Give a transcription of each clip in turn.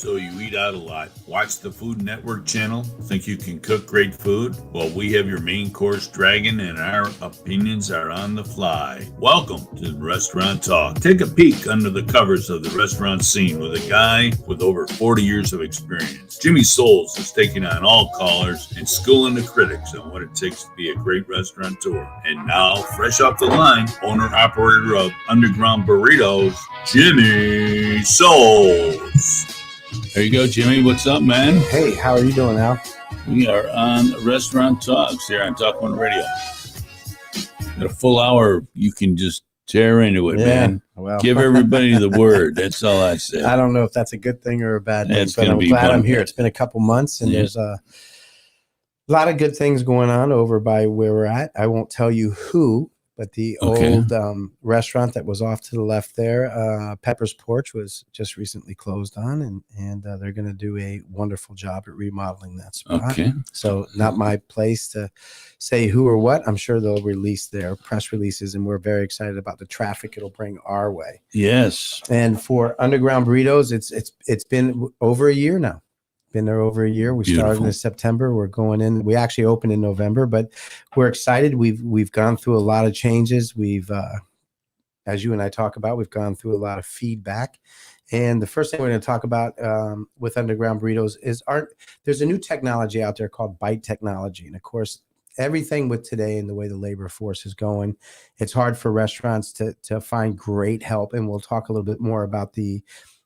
So you eat out a lot, watch the Food Network channel, think you can cook great food? Well, we have your main course dragon and our opinions are on the fly. Welcome to Restaurant Talk. Take a peek under the covers of the restaurant scene with a guy with over 40 years of experience. Jimmy Souls is taking on all callers and schooling the critics on what it takes to be a great restaurateur. And now, fresh off the line, owner-operator of Underground Burritos, Jimmy Souls. There you go, Jimmy. What's up, man? Hey, how are you doing, Al? We are on Restaurant Talks here on TalkOne Radio. Got a full hour. You can just tear into it, man. Well, give everybody the word. That's all I say. I don't know if that's a good thing or a bad thing, but I'm glad I'm here. It's been a couple months, and there's a lot of good things going on over by where we're at. I won't tell you who, but the old restaurant that was off to the left there, Pepper's Porch, was just recently closed on, and they're going to do a wonderful job at remodeling that spot. Okay. So not my place to say who or what. I'm sure they'll release their press releases, and we're very excited about the traffic it'll bring our way. Yes. And for Underground Burritos, it's been over a year now. Been there over a year. We started in September. We're going in. We actually opened in November, but we're excited. We've gone through a lot of changes. We've, as you and I talk about, we've gone through a lot of feedback. And the first thing we're going to talk about with Underground Burritos is there's a new technology out there called bite technology. And of course, everything with today and the way the labor force is going, it's hard for restaurants to find great help. And we'll talk a little bit more about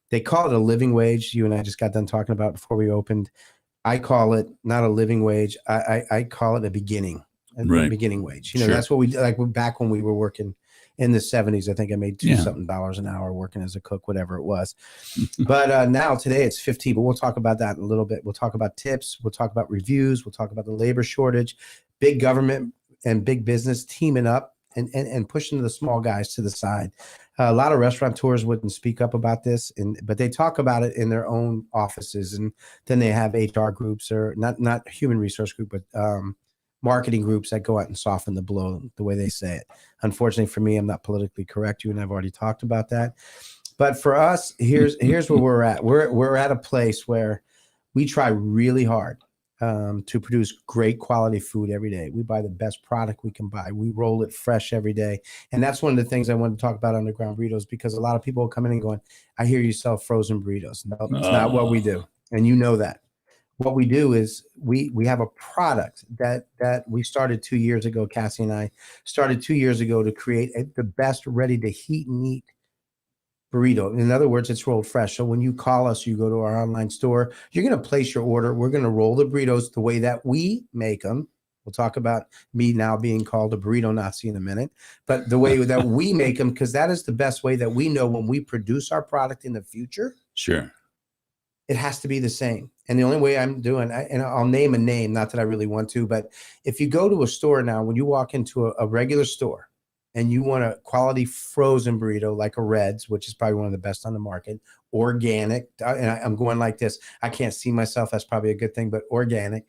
they call it a living wage. You and I just got done talking about before we opened. I call it not a living wage. I call it a beginning wage. You know, that's what we like back when we were working in the 70s. I think I made $2-something an hour working as a cook, whatever it was. But now today it's 15. But we'll talk about that in a little bit. We'll talk about tips. We'll talk about reviews. We'll talk about the labor shortage, big government and big business teaming up and pushing the small guys to the side. A lot of restaurateurs wouldn't speak up about this, but they talk about it in their own offices, and then they have HR groups, or not human resource group, but marketing groups that go out and soften the blow the way they say it. Unfortunately for me, I'm not politically correct. You and I've already talked about that. But for us, here's where we're at. We're at a place where we try really hard to produce great quality food every day. We buy the best product we can buy. We roll it fresh every day. And that's one of the things I want to talk about Underground Burritos, because a lot of people come in and going, I hear you sell frozen burritos. No, it's not what we do. And you know that. What we do is we have a product that we started 2 years ago. Cassie and I started 2 years ago to create the best ready to heat and eat burrito. In other words, it's rolled fresh. So when you call us, you go to our online store, you're going to place your order. We're going to roll the burritos the way that we make them. We'll talk about me now being called a burrito Nazi in a minute, but the way that we make them, because that is the best way that we know when we produce our product in the future. Sure. It has to be the same. And the only way I'm doing, and I'll name a name, not that I really want to, but if you go to a store now, when you walk into a regular store, and you want a quality frozen burrito like a Red's, which is probably one of the best on the market, organic, and I'm going like this. I can't see myself. That's probably a good thing, but organic.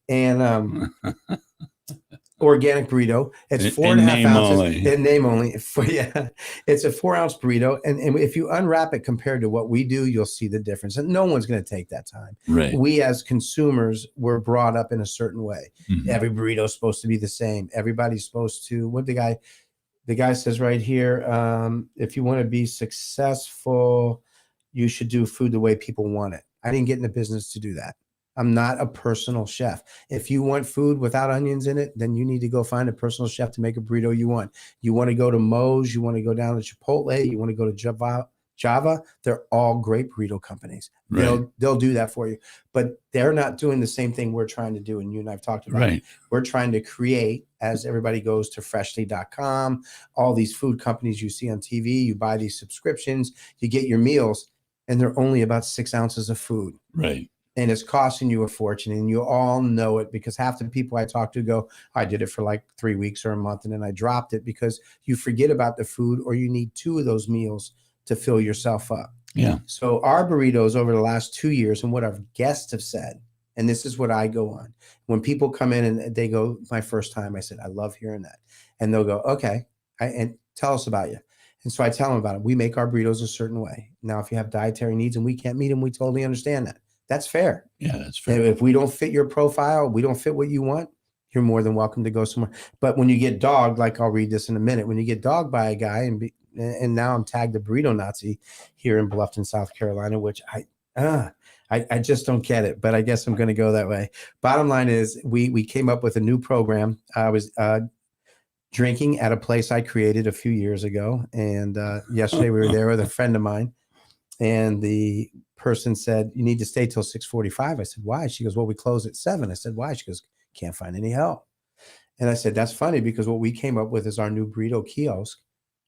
And organic burrito. It's 4.5 ounces. In name only. It's a 4-ounce burrito. And if you unwrap it compared to what we do, you'll see the difference. And no one's going to take that time. Right. We as consumers were brought up in a certain way. Mm-hmm. Every burrito is supposed to be the same. Everybody's supposed to, the guy says right here, if you want to be successful, you should do food the way people want it. I didn't get in the business to do that. I'm not a personal chef. If you want food without onions in it, then you need to go find a personal chef to make a burrito you want. You want to go to Moe's, you want to go down to Chipotle, you want to go to Java, they're all great burrito companies. Right. They'll do that for you. But they're not doing the same thing we're trying to do. And you and I've talked about it. We're trying to create, as everybody goes to freshly.com, all these food companies you see on TV, you buy these subscriptions, you get your meals, and they're only about 6 ounces of food. Right. And it's costing you a fortune, and you all know it, because half the people I talk to go, I did it for like 3 weeks or a month, and then I dropped it, because you forget about the food, or you need 2 of those meals to fill yourself up. Yeah. So our burritos over the last 2 years, and what our guests have said, and this is what I go on. When people come in and they go, my first time, I said, I love hearing that. And they'll go, okay, and tell us about you. And so I tell them about it. We make our burritos a certain way. Now, if you have dietary needs and we can't meet them, we totally understand that. That's fair. Yeah, that's fair. If we don't fit your profile, we don't fit what you want, you're more than welcome to go somewhere. But when you get dogged, like I'll read this in a minute, when you get dogged by a guy, and now I'm tagged the Burrito Nazi here in Bluffton, South Carolina, which I just don't get it, but I guess I'm going to go that way. Bottom line is we came up with a new program. I was drinking at a place I created a few years ago. And yesterday we were there with a friend of mine, and the person said, you need to stay till 6:45. I said, why? She goes, well, we close at 7. I said, why? She goes, can't find any help. And I said, that's funny, because what we came up with is our new Burrito Kiosk.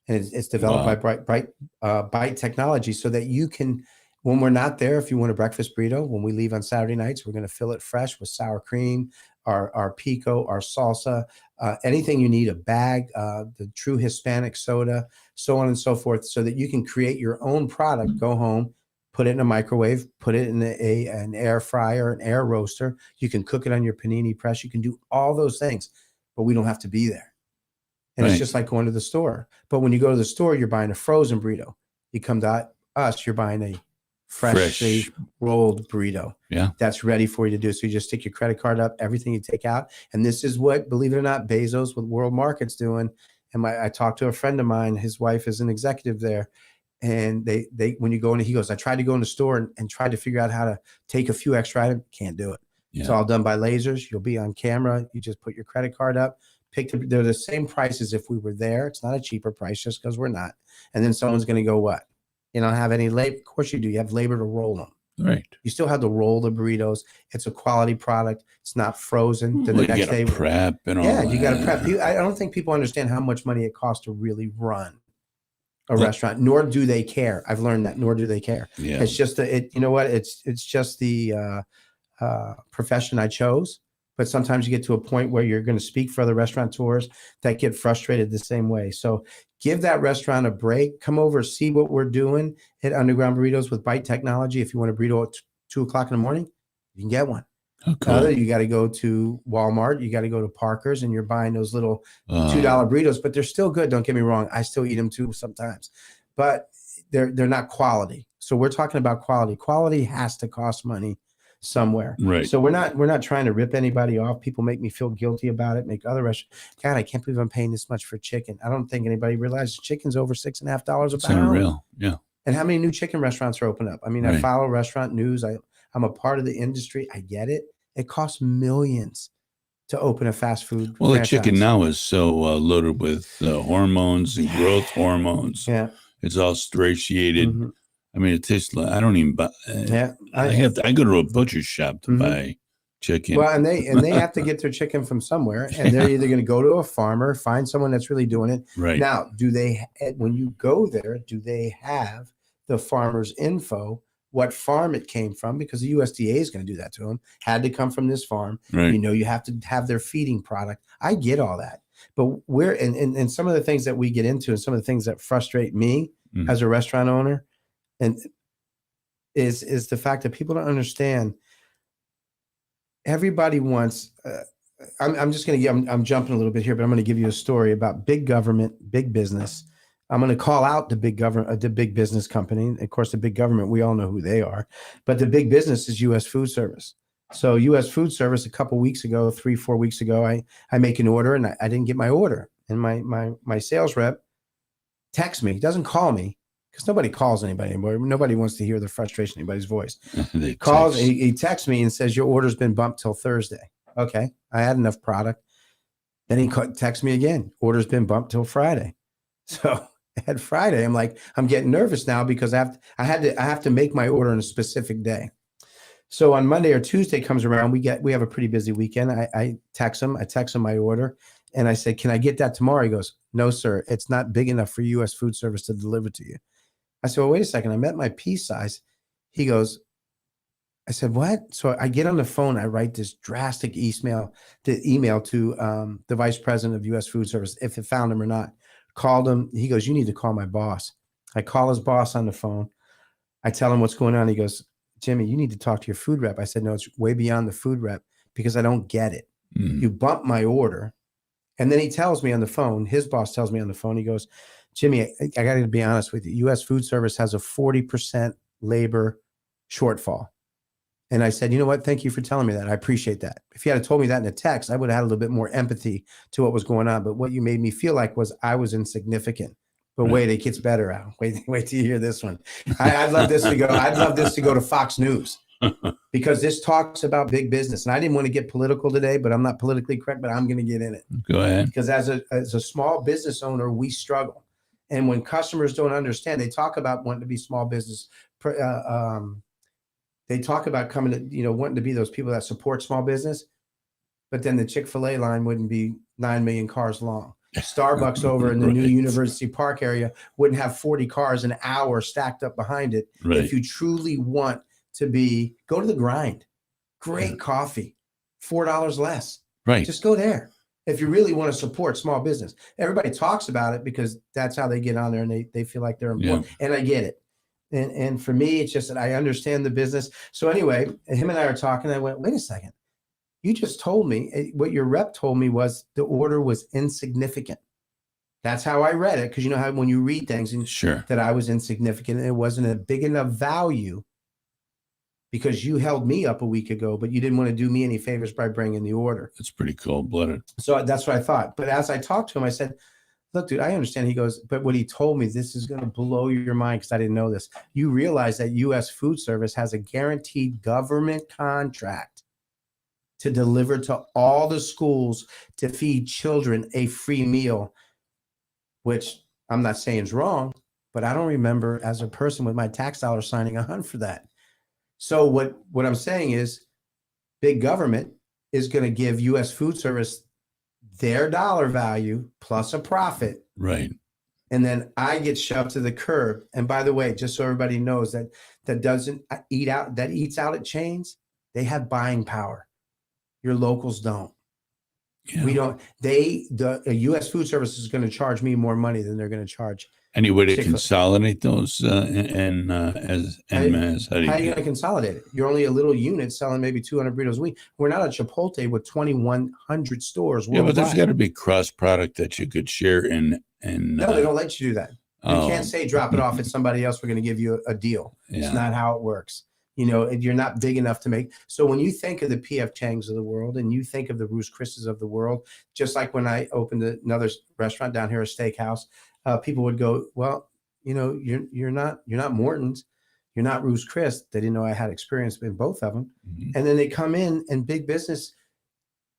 And it's developed by Bite Technology, so that you can, when we're not there, if you want a breakfast burrito, when we leave on Saturday nights, we're going to fill it fresh with sour cream, our pico, our salsa, anything you need, a bag, the true Hispanic soda, so on and so forth, so that you can create your own product, go home, put it in a microwave, put it in an air fryer, an air roaster. You can cook it on your panini press. You can do all those things, but we don't have to be there. And It's just like going to the store. But when you go to the store, you're buying a frozen burrito. You come to us, you're buying a freshly rolled burrito. Yeah. That's ready for you to do. So you just stick your credit card up, everything you take out. And this is what, believe it or not, Bezos with World Market's doing. And I talked to a friend of mine, his wife is an executive there. And they when you go in, he goes, I tried to go in the store and tried to figure out how to take a few extra items. Can't do it. Yeah. It's all done by lasers. You'll be on camera. You just put your credit card up. They're the same price as if we were there. It's not a cheaper price just because we're not. And then someone's going to go, what? You don't have any labor? Of course you do. You have labor to roll them. Right. You still have to roll the burritos. It's a quality product. It's not frozen. The next day. Prep and all that. Yeah, you got to prep. I don't think people understand how much money it costs to really run a restaurant, nor do they care. I've learned that, nor do they care. Yeah. It's just you know what? It's just the profession I chose. But sometimes you get to a point where you're going to speak for other restaurateurs that get frustrated the same way. So give that restaurant a break. Come over, see what we're doing at Underground Burritos with Bite Technology. If you want a burrito at 2 o'clock in the morning, you can get one. Oh, cool. You got to go to Walmart. You got to go to Parker's, and you're buying those little $2 burritos. But they're still good. Don't get me wrong. I still eat them too sometimes. But they're not quality. So we're talking about quality. Quality has to cost money somewhere. Right. So we're not trying to rip anybody off. People make me feel guilty about it, make other restaurants. God, I can't believe I'm paying this much for chicken. I don't think anybody realizes chicken's over $6.50 a pound. It's unreal. Yeah. And how many new chicken restaurants are open up? I mean, I follow restaurant news. I'm a part of the industry. I get it. It costs millions to open a fast food. Well, franchise. The chicken now is so loaded with hormones and growth hormones. Yeah. It's all stratiated. Mm-hmm. I mean, it tastes like, I don't even buy. I go to a butcher's shop to buy chicken. Well, and they have to get their chicken from somewhere, and they're either going to go to a farmer, find someone that's really doing it. Right. Now, when you go there, do they have the farmer's info, what farm it came from? Because the USDA is going to do that to them. Had to come from this farm. Right. You have to have their feeding product. I get all that. But and some of the things that we get into and some of the things that frustrate me as a restaurant owner, and is the fact that people don't understand. Everybody wants. I'm just going to. I'm jumping a little bit here, but I'm going to give you a story about big government, big business. I'm going to call out the big government, the big business company. Of course, the big government, we all know who they are, but the big business is U.S. Food Service. So U.S. Food Service, a couple weeks ago, 3-4 weeks ago, I make an order and I didn't get my order, and my sales rep texts me. He doesn't call me. Because nobody calls anybody anymore. Nobody wants to hear the frustration in anybody's voice. He texts me and says, your order's been bumped till Thursday. Okay, I had enough product. Then he texts me again. Order's been bumped till Friday. So at Friday, I'm like, I'm getting nervous now because I have to make my order on a specific day. So on Monday or Tuesday comes around, we have a pretty busy weekend. I text him my order. And I said, can I get that tomorrow? He goes, no, sir. It's not big enough for U.S. Food Service to deliver to you. I said, well, wait a second. I met my piece size. He goes, I said, what? So I get on the phone. I write this drastic email to the vice president of U.S. Food Service, if it found him or not. Called him. He goes, you need to call my boss. I call his boss on the phone. I tell him what's going on. He goes, Jimmy, you need to talk to your food rep. I said, no, it's way beyond the food rep because I don't get it. You bumped my order. And then he tells me on the phone, his boss tells me on the phone, he goes, Jimmy, I got to be honest with you. U.S. food service has a 40% labor shortfall. And I said, you know what? Thank you for telling me that. I appreciate that. If you had told me that in a text, I would have had a little bit more empathy to what was going on. But what you made me feel like was I was insignificant. But wait, it gets better, Al. Wait till you hear this one. I'd love this to go. I'd love this to go to Fox News because this talks about big business. And I didn't want to get political today, but I'm not politically correct, but I'm going to get in it. Go ahead. Because as a small business owner, we struggle. And when customers don't understand, they talk about wanting to be small business. They talk about coming to, wanting to be those people that support small business, but then the Chick-fil-A line wouldn't be 9 million cars long. Starbucks over in the new University Park area wouldn't have 40 cars an hour stacked up behind it. If you truly want to go to the grind, great coffee, $4 less. Just go there. If you really want to support small business, everybody talks about it because that's how they get on there and they feel like they're important. And I get it. And for me, it's just that I understand the business. So anyway, him and I are talking. I went, wait a second. You just told me what your rep told me was the order was insignificant. That's how I read it. Because you know how when you read things and that I was insignificant and it wasn't a big enough value because you held me up a week ago, but you didn't want to do me any favors by bringing the order. That's pretty cold-blooded. So that's what I thought. But as I talked to him, I said, look, dude, I understand. He goes, but what he told me, this is going to blow your mind because I didn't know this. You realize that U.S. Food Service has a guaranteed government contract to deliver to all the schools to feed children a free meal, which I'm not saying is wrong, but I don't remember as a person with my tax dollars signing on for that. So what I'm saying is big government is going to give U.S. Food Service their dollar value plus a profit. Right. And then I get shoved to the curb. And by the way, just so everybody knows that doesn't eat out, that eats out at chains, they have buying power. Your locals don't. Yeah. We don't. The U.S. Food Service is going to charge me more money than they're going to charge. Any way to consolidate those how are you going to consolidate it? You're only a little unit selling maybe 200 burritos a week. We're not a Chipotle with 2,100 stores worldwide. Yeah, but there's got to be cross product that you could share in. No, they don't let you do that. You can't say drop it off at somebody else. We're going to give you a deal. Yeah. It's not how it works. You're not big enough to make. So when you think of the P.F. Chang's of the world and you think of the Ruth's Chris's of the world, just like when I opened another restaurant down here, a steakhouse, people would go, well, you're not Morton's, you're not Ruth's Chris. They didn't know I had experience in both of them. Mm-hmm. And then they come in and big business,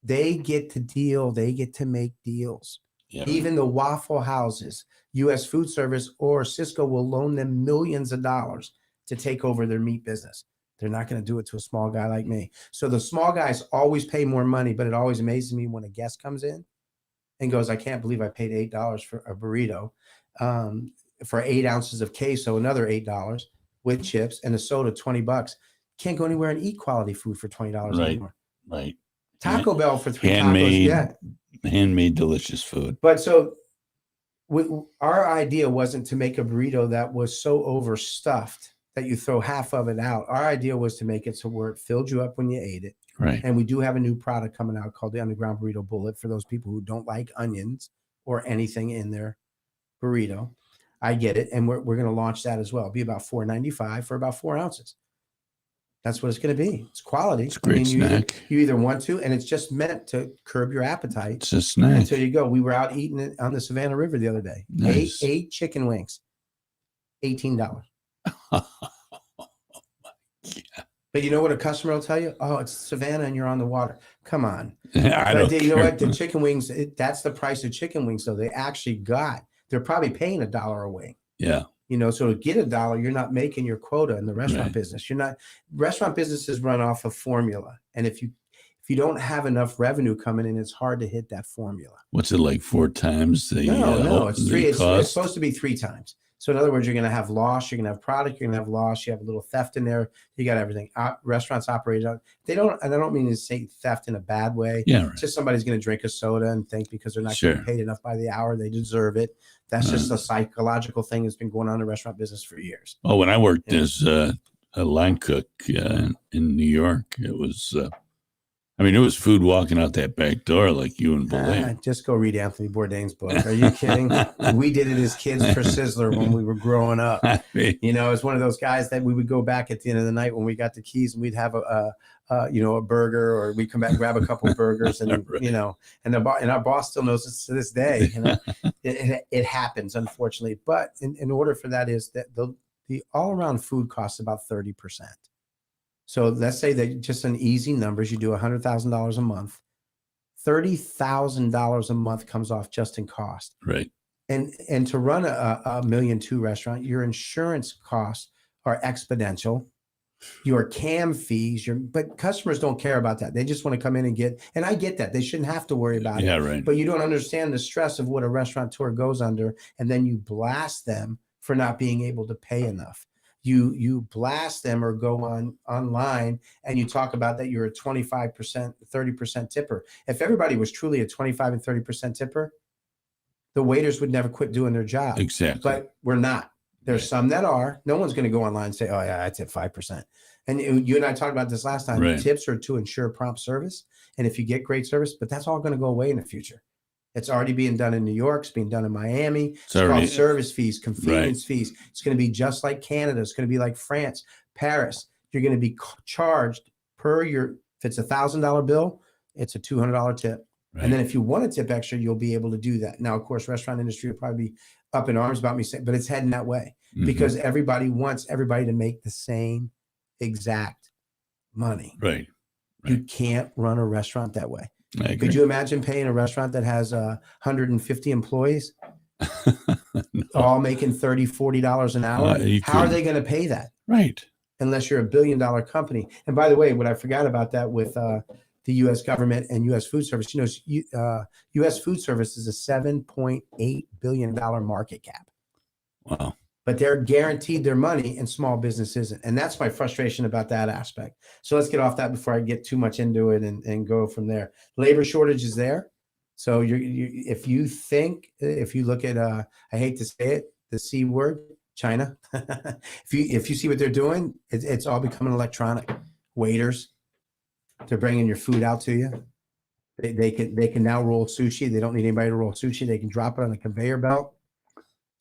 they get to deal, they get to make deals. Yeah. Even the Waffle Houses, U.S. Food Service or Cisco will loan them millions of dollars to take over their meat business. They're not going to do it to a small guy like me. So the small guys always pay more money, but it always amazes me when a guest comes in and goes, I can't believe I paid $8 for a burrito, for 8 ounces of queso, another $8 with chips and a soda, $20. Can't go anywhere and eat quality food for $20 anymore. Right. Taco Bell for 3 tacos. Yeah. Handmade delicious food. But so our idea wasn't to make a burrito that was so overstuffed that you throw half of it out. Our idea was to make it so where it filled you up when you ate it. Right. And we do have a new product coming out called the Underground Burrito Bullet for those people who don't like onions or anything in their burrito. I get it. And we're going to launch that as well. It'll be about $4.95 for about 4 ounces. That's what it's going to be. It's quality. It's a great snack. You either want to, and it's just meant to curb your appetite. It's a snack. Until you go. We were out eating it on the Savannah River the other day. Nice. Eight chicken wings, $18. Yeah. But you know what a customer will tell you? Oh, it's Savannah and you're on the water. Come on. I don't you know what? The chicken wings, that's the price of chicken wings. So they actually they're probably paying $1 a wing. Yeah. So to get $1, you're not making your quota in the restaurant business. Restaurant businesses run off of formula. And if you don't have enough revenue coming in, it's hard to hit that formula. What's it like 4 times the No, it's 3. It's supposed to be 3 times. So in other words, you're going to have loss, you're going to have product, you're going to have loss, you have a little theft in there, you got everything. Restaurants operate out. And I don't mean to say theft in a bad way. Yeah, right. It's just somebody's going to drink a soda and think because they're not getting paid enough by the hour, they deserve it. That's just a psychological thing that's been going on in the restaurant business for years. Oh, when I worked as a line cook in New York, it was I mean, it was food walking out that back door like you wouldn't believe. Just go read Anthony Bourdain's book. Are you kidding? We did it as kids for Sizzler when we were growing up. It's one of those guys that we would go back at the end of the night when we got the keys and we'd have a burger, or we'd come back and grab a couple of burgers, and right. And our boss still knows this to this day. It happens, unfortunately. But in order for that is that the all around food costs about 30%. So let's say that just an easy numbers, you do $100,000 a month, $30,000 a month comes off just in cost. Right. And to run a $1.2 million restaurant, your insurance costs are exponential. Your CAM fees, but customers don't care about that. They just want to come in and and I get that. They shouldn't have to worry about it. Yeah, right. But you don't understand the stress of what a restaurateur goes under, and then you blast them for not being able to pay enough. You blast them or go online and you talk about that you're a 25%, 30% tipper. If everybody was truly a 25 and 30% tipper, the waiters would never quit doing their job. Exactly. But we're not. There's some that are. No one's going to go online and say, oh, yeah, I tip 5%. And you and I talked about this last time. Right. Tips are to ensure prompt service. And if you get great service, but that's all going to go away in the future. It's already being done in New York. It's being done in Miami. It's called service fees, convenience fees. It's going to be just like Canada. It's going to be like France, Paris. You're going to be charged if it's a $1,000 bill, it's a $200 tip. Right. And then if you want to tip extra, you'll be able to do that. Now, of course, restaurant industry will probably be up in arms about me saying, but it's heading that way because everybody wants everybody to make the same exact money. Right. You can't run a restaurant that way. Could you imagine paying a restaurant that has 150 employees, no. all making $30, $40 an hour? How are they going to pay that? Right. Unless you're $1 billion company. And by the way, what I forgot about that with the U.S. government and U.S. food service, U.S. food service is a $7.8 billion market cap. Wow. But they're guaranteed their money and small business isn't. And that's my frustration about that aspect. So let's get off that before I get too much into it and go from there. Labor shortage is there. So if you look at, I hate to say it, the C word, China, if you see what they're doing, it's all becoming electronic. Waiters, they're bringing your food out to you. They can now roll sushi. They don't need anybody to roll sushi. They can drop it on a conveyor belt.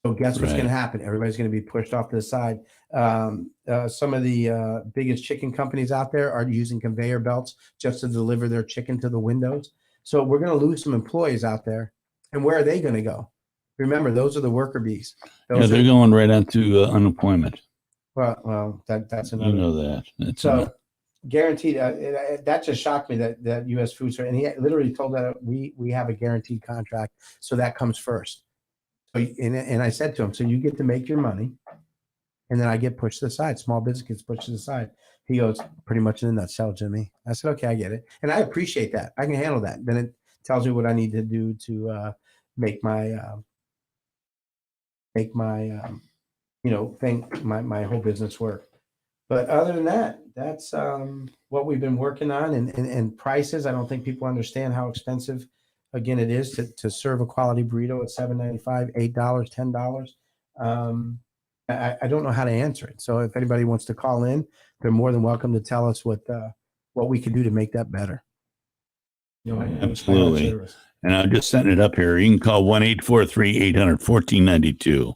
So guess what's going to happen? Everybody's going to be pushed off to the side. Some of the biggest chicken companies out there are using conveyor belts just to deliver their chicken to the windows. So we're going to lose some employees out there. And where are they going to go? Remember, those are the worker bees. They're going right onto unemployment. Well, that's another. You know that. So guaranteed. That just shocked me that U.S. Food Service, and he literally told that we have a guaranteed contract, so that comes first. And I said to him, so you get to make your money, and then I get pushed to the side. Small business gets pushed to the side. He goes, pretty much in a nutshell, Jimmy. I said, okay, I get it. And I appreciate that. I can handle that. Then it tells me what I need to do to make my my whole business work. But other than that, that's what we've been working on. And prices, I don't think people understand how expensive again it is to serve a quality burrito at $7.95, $8, $10. I don't know how to answer it. So if anybody wants to call in, they're more than welcome to tell us what we can do to make that better. Absolutely. And I'm just setting it up here. You can call 1-843-800-1492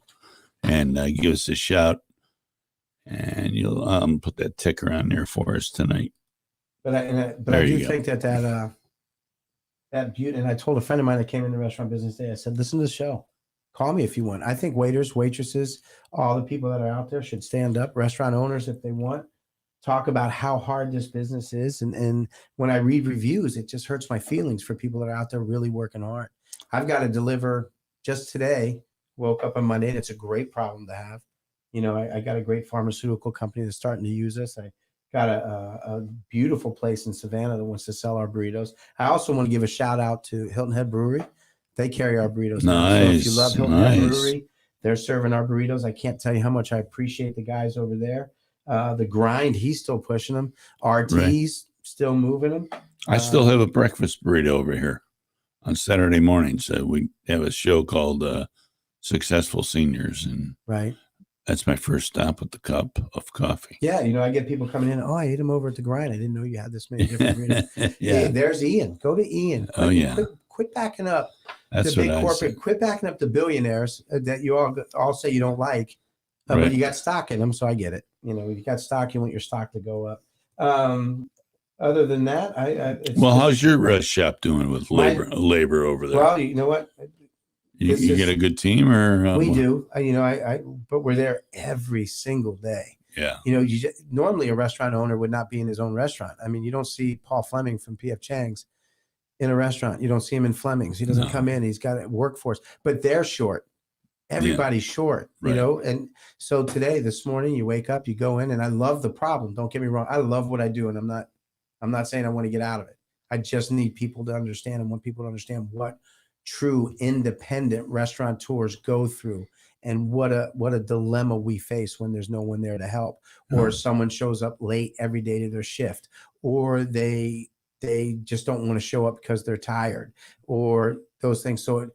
and give us a shout, and you'll put that ticker on there for us tonight. But I do think that beauty, and I told a friend of mine that came in the restaurant business today, I said, listen to the show. Call me if you want. I think waiters, waitresses, all the people that are out there should stand up, restaurant owners if they want, talk about how hard this business is. And when I read reviews, it just hurts my feelings for people that are out there really working hard. I've got to deliver just today, woke up on Monday, and it's a great problem to have. I got a great pharmaceutical company that's starting to use us. I got a beautiful place in Savannah that wants to sell our burritos. I also want to give a shout out to Hilton Head Brewery. They carry our burritos. Nice. So if you love Hilton Head Brewery, they're serving our burritos. I can't tell you how much I appreciate the guys over there. The grind, he's still pushing them. RT's still moving them. I still have a breakfast burrito over here on Saturday mornings. We have a show called Successful Seniors, and right. That's my first stop with the cup of coffee. Yeah, I get people coming in. Oh, I ate them over at the Grind. I didn't know you had this many different burritos. Yeah. Hey, there's Ian. Go to Ian. Quit backing up That's the big what I corporate. said. Quit backing up the billionaires that you all say you don't like, Right. but you got stock in them, so I get it. You got stock. You want your stock to go up. Other than that, how's your shop doing with labor over there? Well, you know what? You get a good team, or we do. But we're there every single day. Yeah. Normally a restaurant owner would not be in his own restaurant. I mean, you don't see Paul Fleming from P.F. Chang's in a restaurant. You don't see him in Fleming's. He doesn't come in. He's got a workforce, but they're short. Everybody's short, right. And so this morning, you wake up, you go in, and I love the problem. Don't get me wrong. I love what I do, and I'm not saying I want to get out of it. I just need people to understand and want people to understand what true independent restaurateurs go through and what a dilemma we face when there's no one there to help, or someone shows up late every day to their shift, or they just don't want to show up because they're tired, or those things. So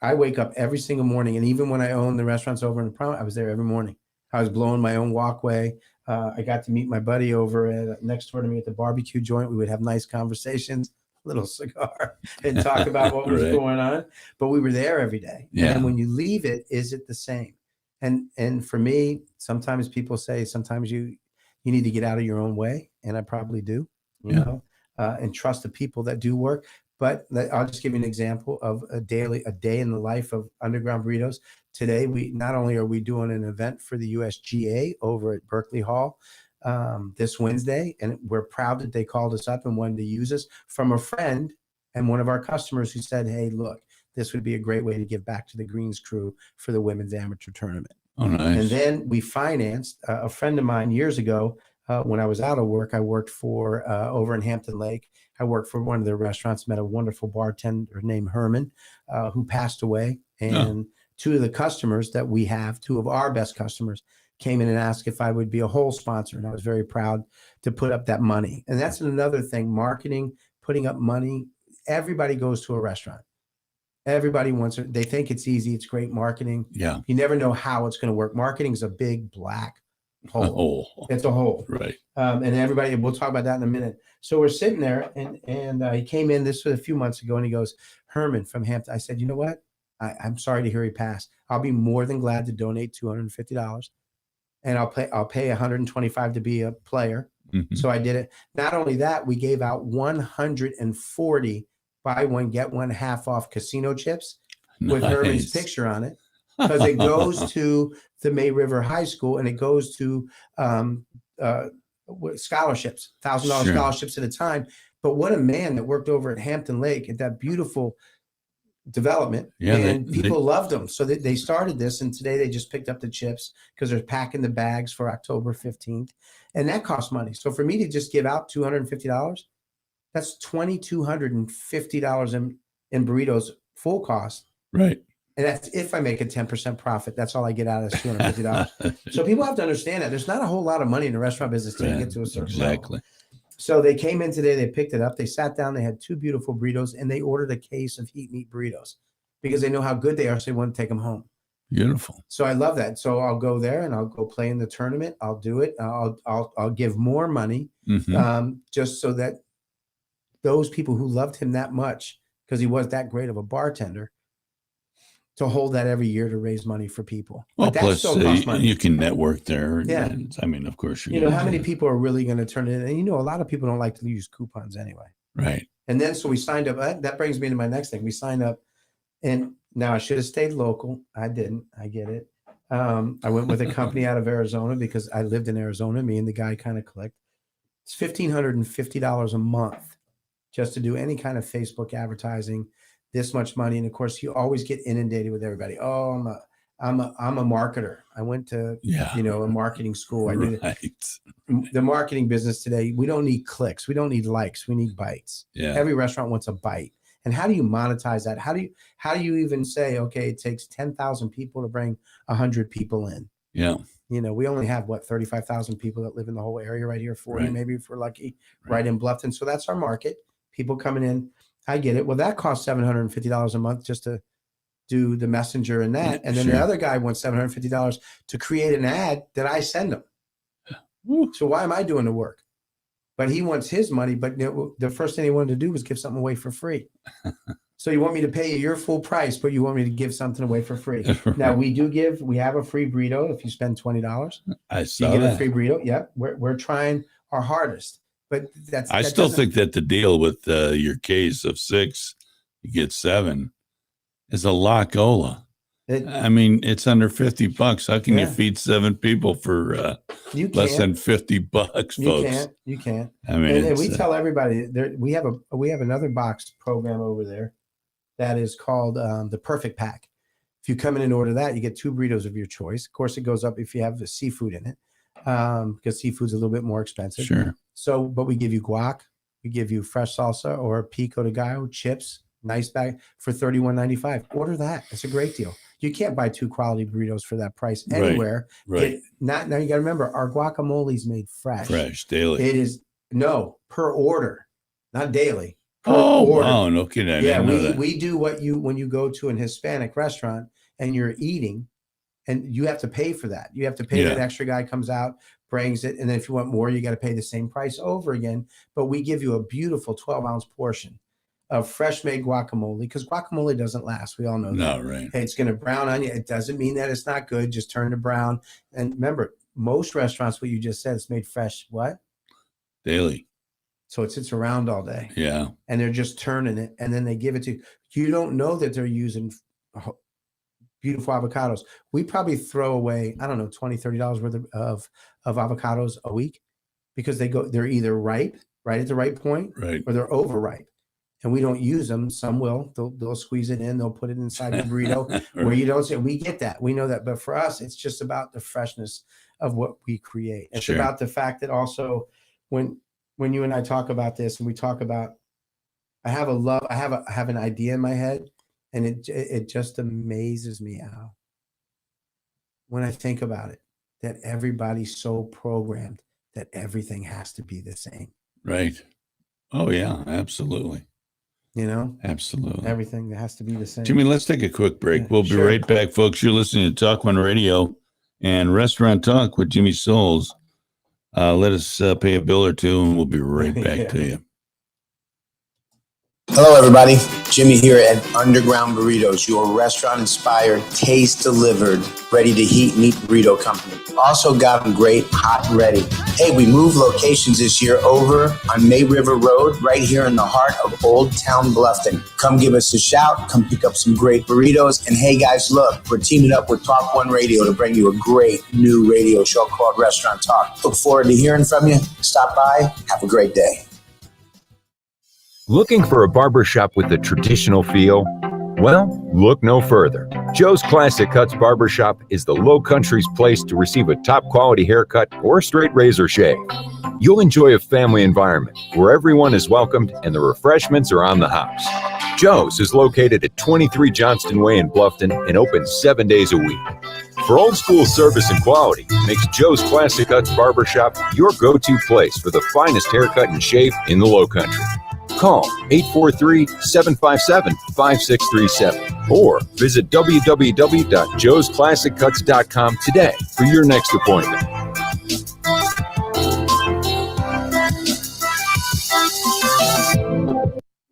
I wake up every single morning, and even when I owned the restaurants over in the Prom, I was there every morning. I was blowing my own walkway. I got to meet my buddy over next door to me at the barbecue joint. We would have nice conversations, little cigar, and talk about what was going on. But we were there every day. Yeah. And when you leave it, is it the same? And for me, sometimes people say, sometimes you need to get out of your own way. And I probably do, and trust the people that do work. But I'll just give you an example of a day in the life of Underground Burritos. Today, we not only are we doing an event for the USGA over at Berkeley Hall this Wednesday, and we're proud that they called us up and wanted to use us, from a friend and one of our customers who said, hey, look, this would be a great way to give back to the Greens crew for the women's amateur tournament. Oh, nice. And then we financed a friend of mine years ago. When I was out of work, I worked for over in Hampton Lake. I worked for one of their restaurants, met a wonderful bartender named Herman, who passed away. And two of the customers that we have, two of our best customers, came in and asked if I would be a whole sponsor. And I was very proud to put up that money. And that's another thing, marketing, putting up money. Everybody goes to a restaurant. Everybody wants it. They think it's easy. It's great marketing. Yeah. You never know how it's going to work. Marketing is a big black hole. It's a hole. Right. And everybody, we'll talk about that in a minute. So we're sitting there, and he came in, this was a few months ago, and he goes, Herman from Hampton. I said, you know what? I'm sorry to hear he passed. I'll be more than glad to donate $250, and I'll pay $125 to be a player. Mm-hmm. So I did it. Not only that, we gave out 140 buy one, get one half off casino chips with Herman's picture on it, because it goes to the May River High School, and it goes to scholarships, $1,000 scholarships at a time. But what a man that worked over at Hampton Lake at that beautiful development. Yeah, and people loved them. So they started this, and today they just picked up the chips because they're packing the bags for October 15th. And that costs money. So for me to just give out $250, that's $2,250 in burritos full cost. Right. And that's if I make a 10% profit. That's all I get out is $250. So people have to understand that there's not a whole lot of money in the restaurant business to get to a certain level. So they came in today, they picked it up, they sat down, they had two beautiful burritos, and they ordered a case of Heat Meat burritos because they know how good they are, so they want to take them home. Beautiful. So I love that. So I'll go there and I'll go play in the tournament. I'll do it. I'll give more money, just so that those people who loved him that much, because he was that great of a bartender, to hold that every year to raise money for people. Well, plus you can network there. Yeah. I mean, of course. How many people are really going to turn it in? And a lot of people don't like to use coupons anyway. Right. And then, so we signed up. That brings me to my next thing. We signed up, and now I should have stayed local. I didn't. I get it. I went with a company out of Arizona because I lived in Arizona. Me and the guy kind of clicked. It's $1,550 a month just to do any kind of Facebook advertising. This much money, and of course, you always get inundated with everybody. Oh, I'm a marketer. I went to a marketing school. I did the marketing business today. We don't need clicks. We don't need likes. We need bites. Yeah. Every restaurant wants a bite. And how do you monetize that? How do you even say, okay, it takes 10,000 people to bring 100 people in? Yeah. We only have 35,000 people that live in the whole area right here. 40 maybe if we're lucky, right in Bluffton. So that's our market. People coming in. I get it. Well, that costs $750 a month just to do the messenger and that. And then the other guy wants $750 to create an ad that I send him. So why am I doing the work? But he wants his money. But the first thing he wanted to do was give something away for free. So you want me to pay you your full price, but you want me to give something away for free. Now we have a free burrito if you spend $20. I saw you get that. a free burrito. Yeah, we're trying our hardest. But I still think that the deal with your case of 6, you get 7, is a lockola. I mean, it's under $50. How can you feed 7 people for less than $50, folks? You can't. I mean, and we tell everybody we have another box program over there that is called the Perfect Pack. If you come in and order that, you get 2 burritos of your choice. Of course, it goes up if you have the seafood in it, because seafood's a little bit more expensive. Sure. So, but we give you guac, we give you fresh salsa or pico de gallo, chips, nice bag for $31.95. Order that. It's a great deal. You can't buy 2 quality burritos for that price anywhere. Right. Now you got to remember, our guacamole is made fresh. Fresh daily. It is per order, not daily. Per order. Wow, no kidding. Yeah, we do when you go to an Hispanic restaurant and you're eating, and you have to pay for that. You have to pay that extra guy comes out, brings it, and then if you want more, you got to pay the same price over again. But we give you a beautiful 12-ounce portion of fresh made guacamole, because guacamole doesn't last. We all know that. No, right. Hey, it's going to brown on you. It doesn't mean that it's not good. Just turn to brown. And remember, most restaurants, what you just said, it's made fresh. What? Daily. So it sits around all day. Yeah. And they're just turning it, and then they give it to you. You don't know that they're using beautiful avocados. We probably throw away, I don't know, $20, $30 worth of avocados a week, because they're either ripe, right at the right point, right, or they're overripe. And we don't use them. Some will. They'll squeeze it in. They'll put it inside the burrito right. where you don't say. We get that. We know that. But for us, it's just about the freshness of what we create. It's about the fact that also when you and I talk about this, and we talk about, I have an idea in my head, and it just amazes me how, when I think about it, that everybody's so programmed that everything has to be the same. Right. Oh yeah, absolutely. Absolutely. Everything has to be the same. Jimmy, let's take a quick break. We'll be right back, folks. You're listening to TalkOne Radio and Restaurant Talk with Jimmy Souls. Let us pay a bill or two, and we'll be right back to you. Hello, everybody. Jimmy here at Underground Burritos, your restaurant-inspired, taste-delivered, ready-to-heat meat burrito company. Also got them great, hot and ready. Hey, we moved locations this year over on May River Road, right here in the heart of Old Town Bluffton. Come give us a shout. Come pick up some great burritos. And hey, guys, look, we're teaming up with TalkOne Radio to bring you a great new radio show called Restaurant Talk. Look forward to hearing from you. Stop by. Have a great day. Looking for a barbershop with a traditional feel? Well, look no further. Joe's Classic Cuts Barbershop is the Low Country's place to receive a top quality haircut or straight razor shave. You'll enjoy a family environment where everyone is welcomed and the refreshments are on the house. Joe's is located at 23 Johnston Way in Bluffton and open 7 days a week. For old school service and quality, makes Joe's Classic Cuts Barbershop your go-to place for the finest haircut and shave in the Low Country. Call 843-757-5637 or visit www.joesclassiccuts.com today for your next appointment.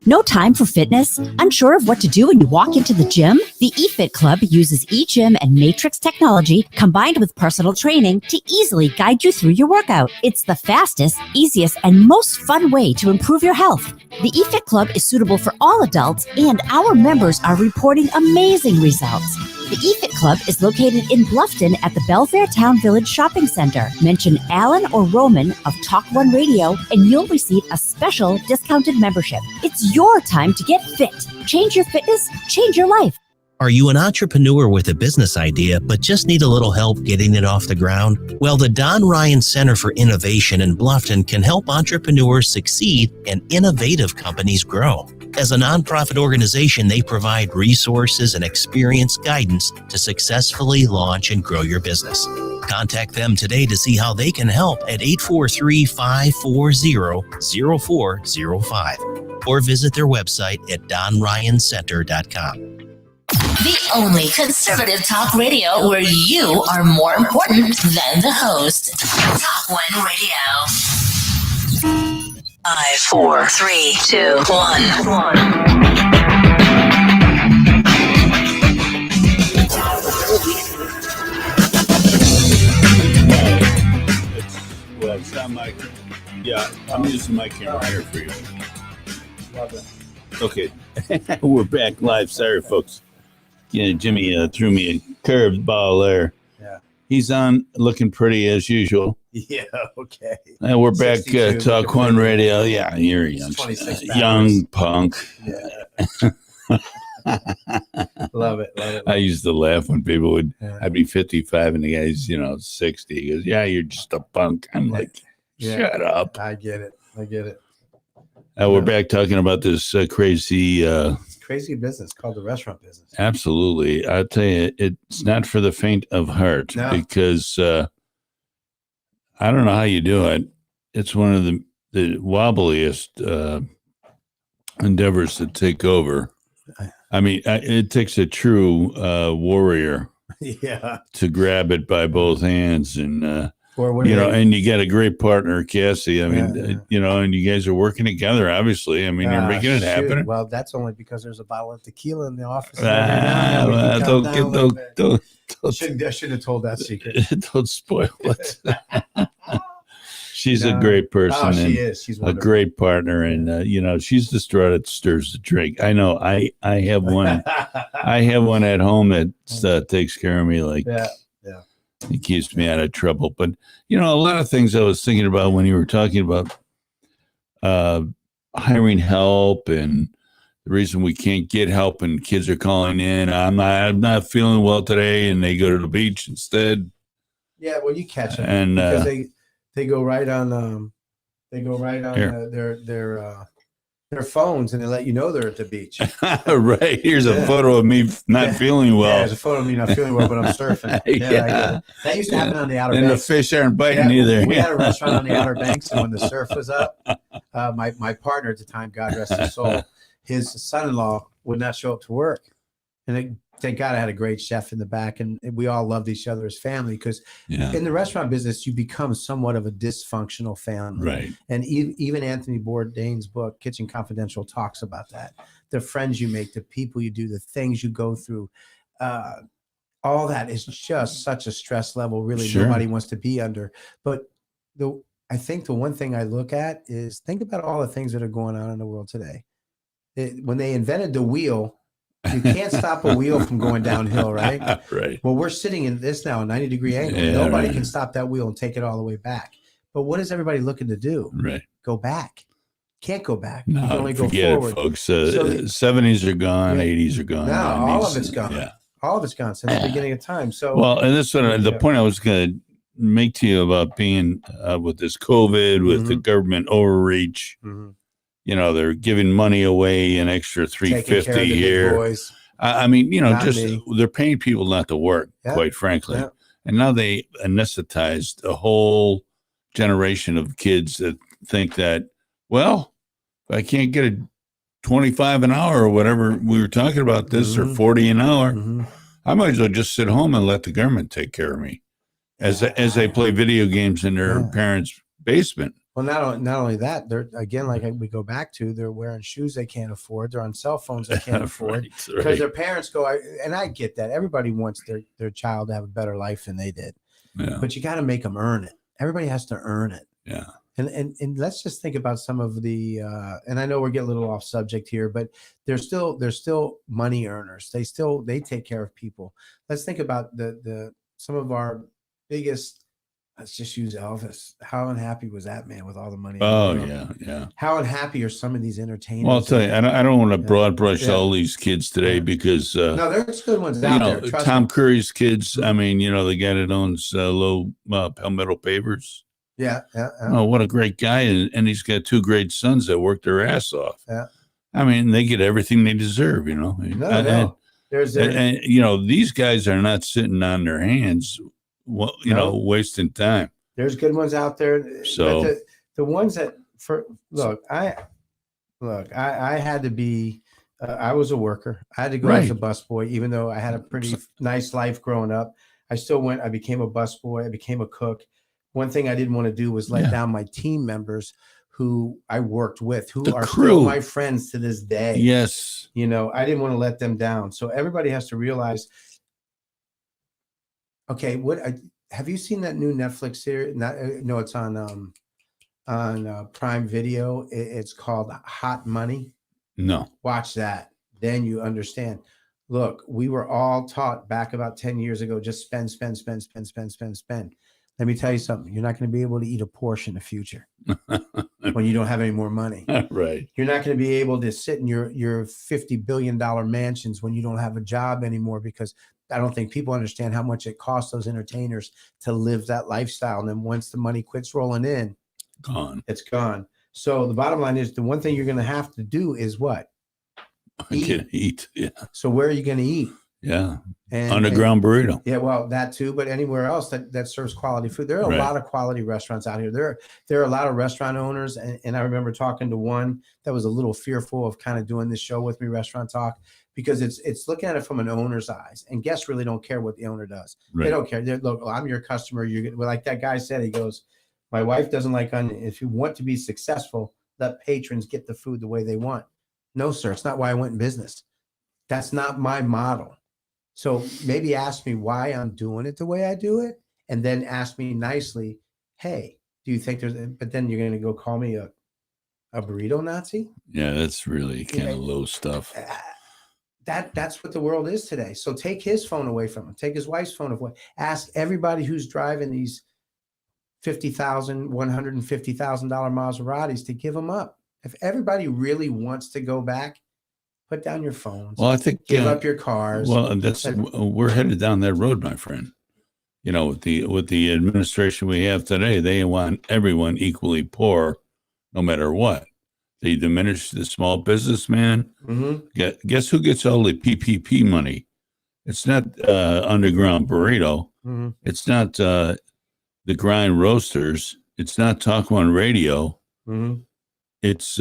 No time for fitness? Unsure of what to do when you walk into the gym? The eFit Club uses eGym and Matrix technology combined with personal training to easily guide you through your workout. It's the fastest, easiest, and most fun way to improve your health. The eFit Club is suitable for all adults, and our members are reporting amazing results. The eFit Club is located in Bluffton at the Belfair Town Village Shopping Center. Mention Alan or Roman of TalkOne Radio, and you'll receive a special discounted membership. It's your time to get fit. Change your fitness, change your life. Are you an entrepreneur with a business idea but just need a little help getting it off the ground? Well, the Don Ryan Center for Innovation in Bluffton can help entrepreneurs succeed and innovative companies grow. As a nonprofit organization, they provide resources and experience guidance to successfully launch and grow your business. Contact them today to see how they can help at 843-540-0405 or visit their website at donryancenter.com. The only conservative talk radio where you are more important than the host. TalkOne Radio. 5, 4, 3, 2, 1. Well, it's not my. Yeah, I'm using my camera here for you. Okay, we're back live. Sorry, folks. Yeah, Jimmy threw me a curved ball there. Yeah. He's on, looking pretty as usual. Yeah, okay. And we're back, 62, TalkOne Radio. Yeah, you're a young punk. Yeah. Love it. I used to laugh when people would. Yeah. I'd be 55 and the guy's 60. He goes, "Yeah, you're just a punk." I'm like, "Shut up." I get it. We're back talking about this crazy. It's crazy business called the restaurant business. Absolutely, I'll tell you, it's not for the faint of heart because I don't know how you do it. It's one of the wobbliest endeavors to take over. I mean, it takes a true warrior, to grab it by both hands, and and you got a great partner, Cassie. I mean, and you guys are working together. Obviously, I mean, you're making it happen. Well, that's only because there's a bottle of tequila in the office. I shouldn't have told that secret. Don't spoil it. She's a great person. Oh, she is. She's wonderful. A great partner, and she's the straw that stirs the drink. I know. I have one. I have one at home that takes care of me. It keeps me out of trouble. But a lot of things I was thinking about when you were talking about hiring help, and the reason we can't get help, and kids are calling in. I'm not feeling well today, and they go to the beach instead. Yeah, well, you catch them, and because they go right on their phones, and they let you know they're at the beach. Right. Here's a photo of me not feeling well. Yeah, there's a photo of me not feeling well, but I'm surfing. That used to happen on the Outer Banks. And the fish aren't biting either. We had a restaurant on the Outer Banks, and when the surf was up, my partner at the time, God rest his soul, his son-in-law would not show up to work. And thank God I had a great chef in the back, and we all loved each other as family, because in the restaurant business, you become somewhat of a dysfunctional family. Right. And even Anthony Bourdain's book, Kitchen Confidential, talks about that. The friends you make, the people you do, the things you go through, all that is just such a stress level, really nobody wants to be under. But I think the one thing I look at is, think about all the things that are going on in the world today. When they invented the wheel, you can't stop a wheel from going downhill, right? Right. Well, we're sitting in this now, a 90-degree angle. Nobody can stop that wheel and take it all the way back. But what is everybody looking to do? Right. Go back. Can't go back. No, you can only go forget forward. It, folks. 70s are gone, 80s are gone. No, all of it's gone. Yeah. All of it's gone since the beginning of time. So, well, and this one, the point I was going to make to you about being with this COVID, with the government overreach. They're giving money away, an extra $350 here. I mean, they're paying people not to work, quite frankly. Yeah. And now they anesthetized a whole generation of kids that think that, well, if I can't get a 25 an hour or whatever we were talking about this, or 40 an hour, I might as well just sit home and let the government take care of me as they play video games in their parents' basement. Well, not only that, they're, again, like we go back to, they're wearing shoes they can't afford. They're on cell phones they can't afford, because their parents go, and I get that. Everybody wants their child to have a better life than they did. Yeah. But you got to make them earn it. Everybody has to earn it. Yeah. And let's just think about some of the, and I know we're getting a little off subject here, but they're still money earners. They take care of people. Let's think about some of our biggest. Let's just use Elvis. How unhappy was that man with all the money? Oh, yeah. How unhappy are some of these entertainers? Well, I'll tell you, I don't want to broad brush all these kids today, because no, there's good ones out there. Tom Curry's kids. I mean, the guy that owns low Palmetto Pavers. Yeah. Oh, what a great guy, and he's got two great sons that work their ass off. Yeah. I mean, they get everything they deserve. No. And these guys are not sitting on their hands. Well, wasting time. There's good ones out there. So the ones that I had to be I was a worker. I had to go as a busboy, even though I had a pretty nice life growing up. I still went. I became a busboy. I became a cook. One thing I didn't want to do was let down my team members who I worked with, who are still my friends to this day. Yes. You know, I didn't want to let them down. So everybody has to realize, okay, have you seen that new Netflix series? No, it's on Prime Video. It's called Hot Money. No. Watch that. Then you understand. Look, we were all taught back about 10 years ago, just spend. Let me tell you something. You're not going to be able to eat a Porsche in the future when you don't have any more money. Right. You're not going to be able to sit in your $50 billion mansions when you don't have a job anymore, because I don't think people understand how much it costs those entertainers to live that lifestyle. And then once the money quits rolling in, it's gone. So the bottom line is, the one thing you're going to have to do is what? Eat. Yeah. So where are you going to eat? Yeah. Underground burrito. Yeah, well, that too, but anywhere else that serves quality food. There are a lot of quality restaurants out here. There are a lot of restaurant owners, and I remember talking to one that was a little fearful of kind of doing this show with me, Restaurant Talk, because it's looking at it from an owner's eyes, and guests really don't care what the owner does. Right. They don't care. Look, I'm your customer. Like that guy said, he goes, my wife doesn't like onion. If you want to be successful, let patrons get the food the way they want. No, sir, it's not why I went in business. That's not my model. So maybe ask me why I'm doing it the way I do it, and then ask me nicely, hey, do you think but then you're going to go call me a burrito Nazi? Yeah, that's really kind of low stuff. That's what the world is today. So take his phone away from him. Take his wife's phone away. Ask everybody who's driving these $50,000, $150,000 Maseratis to give them up. If everybody really wants to go back, put down your phones. Well, I think give up your cars. Well, we're headed down that road, my friend. You know, with the administration we have today, they want everyone equally poor, no matter what. They diminish the small businessman. Mm-hmm. Guess who gets all the PPP money? It's not Underground Burrito. Mm-hmm. It's not the Grind Roasters. It's not TalkOne Radio. Mm-hmm. It's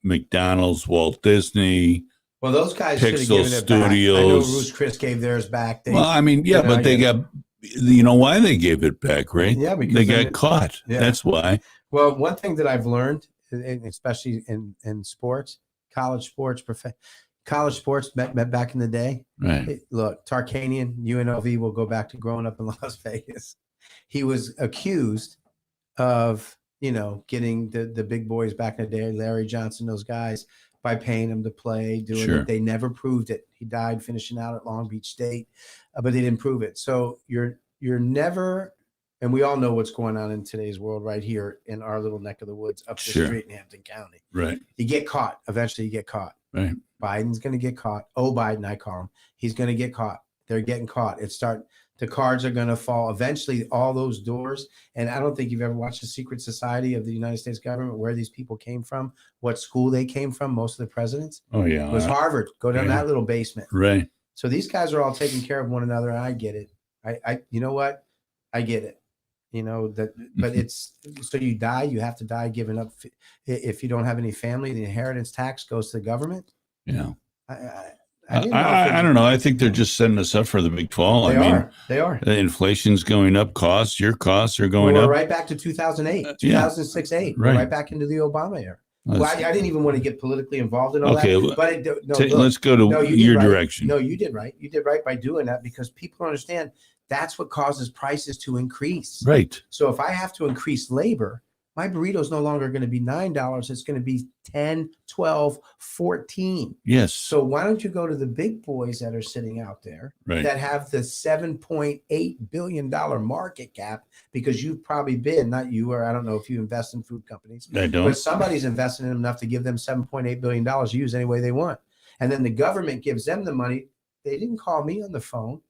McDonald's, Walt Disney. Well, those guys should have given it back. I know Ruth's Chris gave theirs back. But they got, you know why they gave it back, right? Yeah, because they got caught. Yeah. That's why. Well, one thing that I've learned, especially in sports, college sports met back in the day. Right. Look, Tarkanian, UNLV, will go back to growing up in Las Vegas. He was accused of, getting the big boys back in the day, Larry Johnson, those guys, by paying him to play, doing it. They never proved it. He died finishing out at Long Beach State, but they didn't prove it. So you're never, and we all know what's going on in today's world right here in our little neck of the woods up the street in Hampton County. Right. You get caught. Eventually you get caught. Right. Biden's going to get caught. Biden, I call him. He's going to get caught. They're getting caught. The cards are going to fall. Eventually, all those doors, and I don't think you've ever watched The Secret Society of the United States government, where these people came from, what school they came from, most of the presidents. Oh, yeah. It was Harvard. Go down that little basement. Right. So these guys are all taking care of one another, and I get it. I you know what? I get it. But it's, so you die, you have to die giving up. If you don't have any family, the inheritance tax goes to the government. Yeah. I don't know. I think they're just setting us up for the big fall. They are. The inflation's going up. Your costs are going up. We're right back to 2008, 2006, 8. Right. We're right back into the Obama era. Well, I didn't even want to get politically involved in all that. But let's go to your direction. No, you did right. You did right by doing that, because people understand that's what causes prices to increase. Right. So if I have to increase labor, my burrito is no longer going to be $9. It's going to be $10, $12, $14. Yes. So why don't you go to the big boys that are sitting out there that have the $7.8 billion market cap, because you've probably been, not you, or I don't know if you invest in food companies. I don't. But somebody's investing in them enough to give them $7.8 billion to use any way they want. And then the government gives them the money. They didn't call me on the phone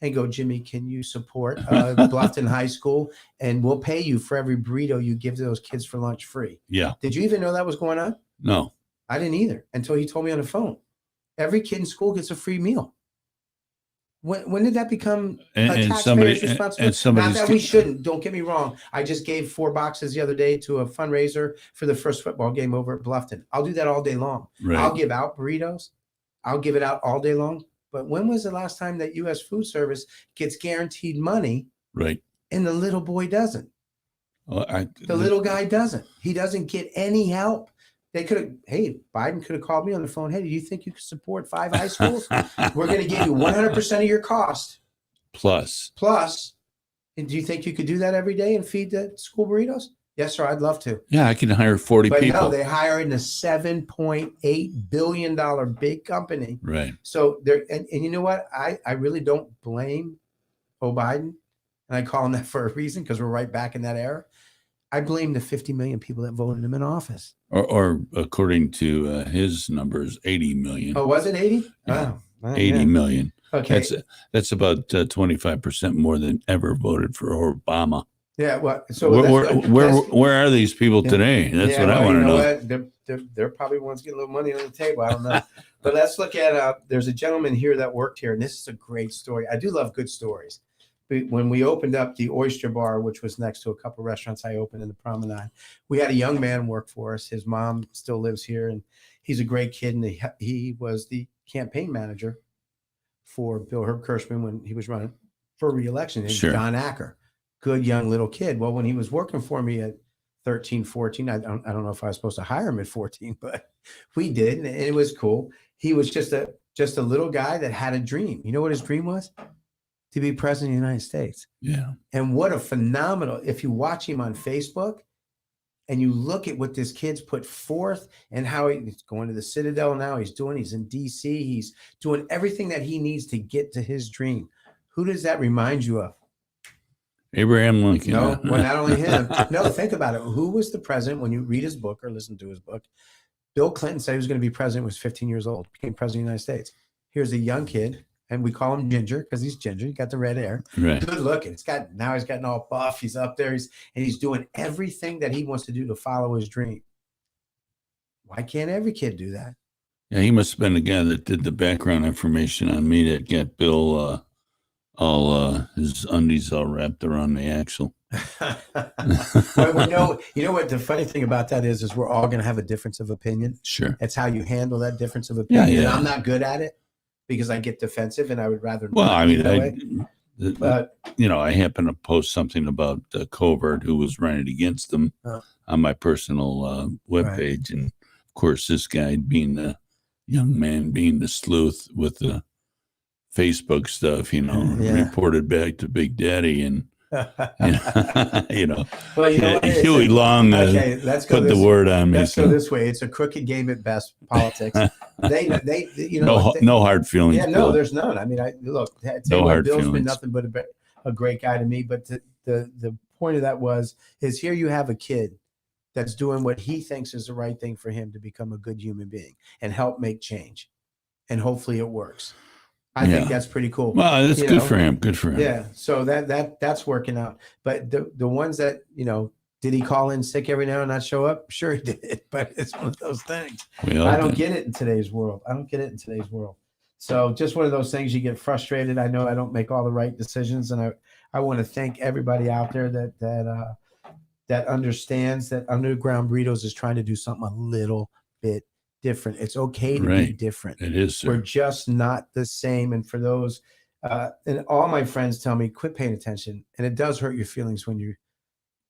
and go, Jimmy, can you support Bluffton High School? And we'll pay you for every burrito you give to those kids for lunch free. Yeah. Did you even know that was going on? No. I didn't either, until he told me on the phone. Every kid in school gets a free meal. When did that become a taxpayer's responsibility? Not that we shouldn't. Don't get me wrong. I just gave 4 boxes the other day to a fundraiser for the first football game over at Bluffton. I'll do that all day long. Right. I'll give out burritos. I'll give it out all day long. But when was the last time that U.S. Food Service gets guaranteed money, Right. and the little boy doesn't? Well, The little guy doesn't. He doesn't get any help. They could have, hey, Biden could have called me on the phone. Hey, do you think you could support 5 high schools? We're going to give you 100% of your cost. Plus. And do you think you could do that every day and feed the school burritos? Yes, sir. I'd love to. Yeah, I can hire 40 But people. no, they hire in a $7.8 billion big company. Right. So they're, and you know what? I really don't blame Biden. And I call him that for a reason, because we're right back in that era. I blame the 50 million people that voted him in office. Or according to his numbers, 80 million. Oh, was it 80? Yeah. Oh, 80 million. Okay. That's about 25% more than ever voted for Obama. Yeah. Well, so where are these people today? That's what I want to know. What? They're probably ones getting a little money on the table. I don't know. But let's look at, there's a gentleman here that worked here, and this is a great story. I do love good stories. When we opened up the Oyster Bar, which was next to a couple of restaurants I opened in the Promenade, we had a young man work for us. His mom still lives here, and he's a great kid. And he was the campaign manager for Bill Herb Kirschman when he was running for re-election. Sure. Don Acker, good young little kid. Well, when he was working for me at 13, 14, I don't know if I was supposed to hire him at 14, but we did, and it was cool. He was just a little guy that had a dream. You know what his dream was? To be president of the United States. Yeah. And what a phenomenal, if you watch him on Facebook and you look at what this kid's put forth and how he's going to the Citadel now, he's in DC, he's doing everything that he needs to get to his dream. Who does that remind you of? Abraham Lincoln. No, well, not only him. No, think about it. Who was the president when you read his book or listen to his book? Bill Clinton said he was going to be president, was 15 years old, became president of the United States. Here's a young kid. And we call him Ginger because he's ginger. He got the red hair. Right. Good looking. Now he's gotten all buff. He's up there. He's doing everything that he wants to do to follow his dream. Why can't every kid do that? Yeah, he must have been the guy that did the background information on me that got Bill all his undies all wrapped around the axle. Well, you know what the funny thing about that is we're all going to have a difference of opinion. Sure. It's how you handle that difference of opinion. Yeah. And I'm not good at it, because I get defensive and I would rather. Well, I mean, I I happen to post something about Covert, who was running against them on my personal webpage. And of course, this guy, being the young man, being the sleuth with the Facebook stuff, reported back to Big Daddy and, Huey Long put the word on me. Let's go this way. It's a crooked game at best, politics. No hard feelings. Yeah, no, there's none. I mean, Bill's been nothing but a great guy to me. But the point of that is here you have a kid that's doing what he thinks is the right thing for him to become a good human being and help make change. And hopefully it works. I think that's pretty cool. Well, it's good for him. Good for him. Yeah. So that's working out. But the ones that, did he call in sick every now and not show up? Sure he did. But it's one of those things. I don't get it in today's world. So just one of those things, you get frustrated. I know I don't make all the right decisions. And I want to thank everybody out there that understands that Underground Burritos is trying to do something a little bit different. It's okay to be different. It is, sir. We're just not the same. And for those, and all my friends tell me, quit paying attention. And it does hurt your fefeelings when you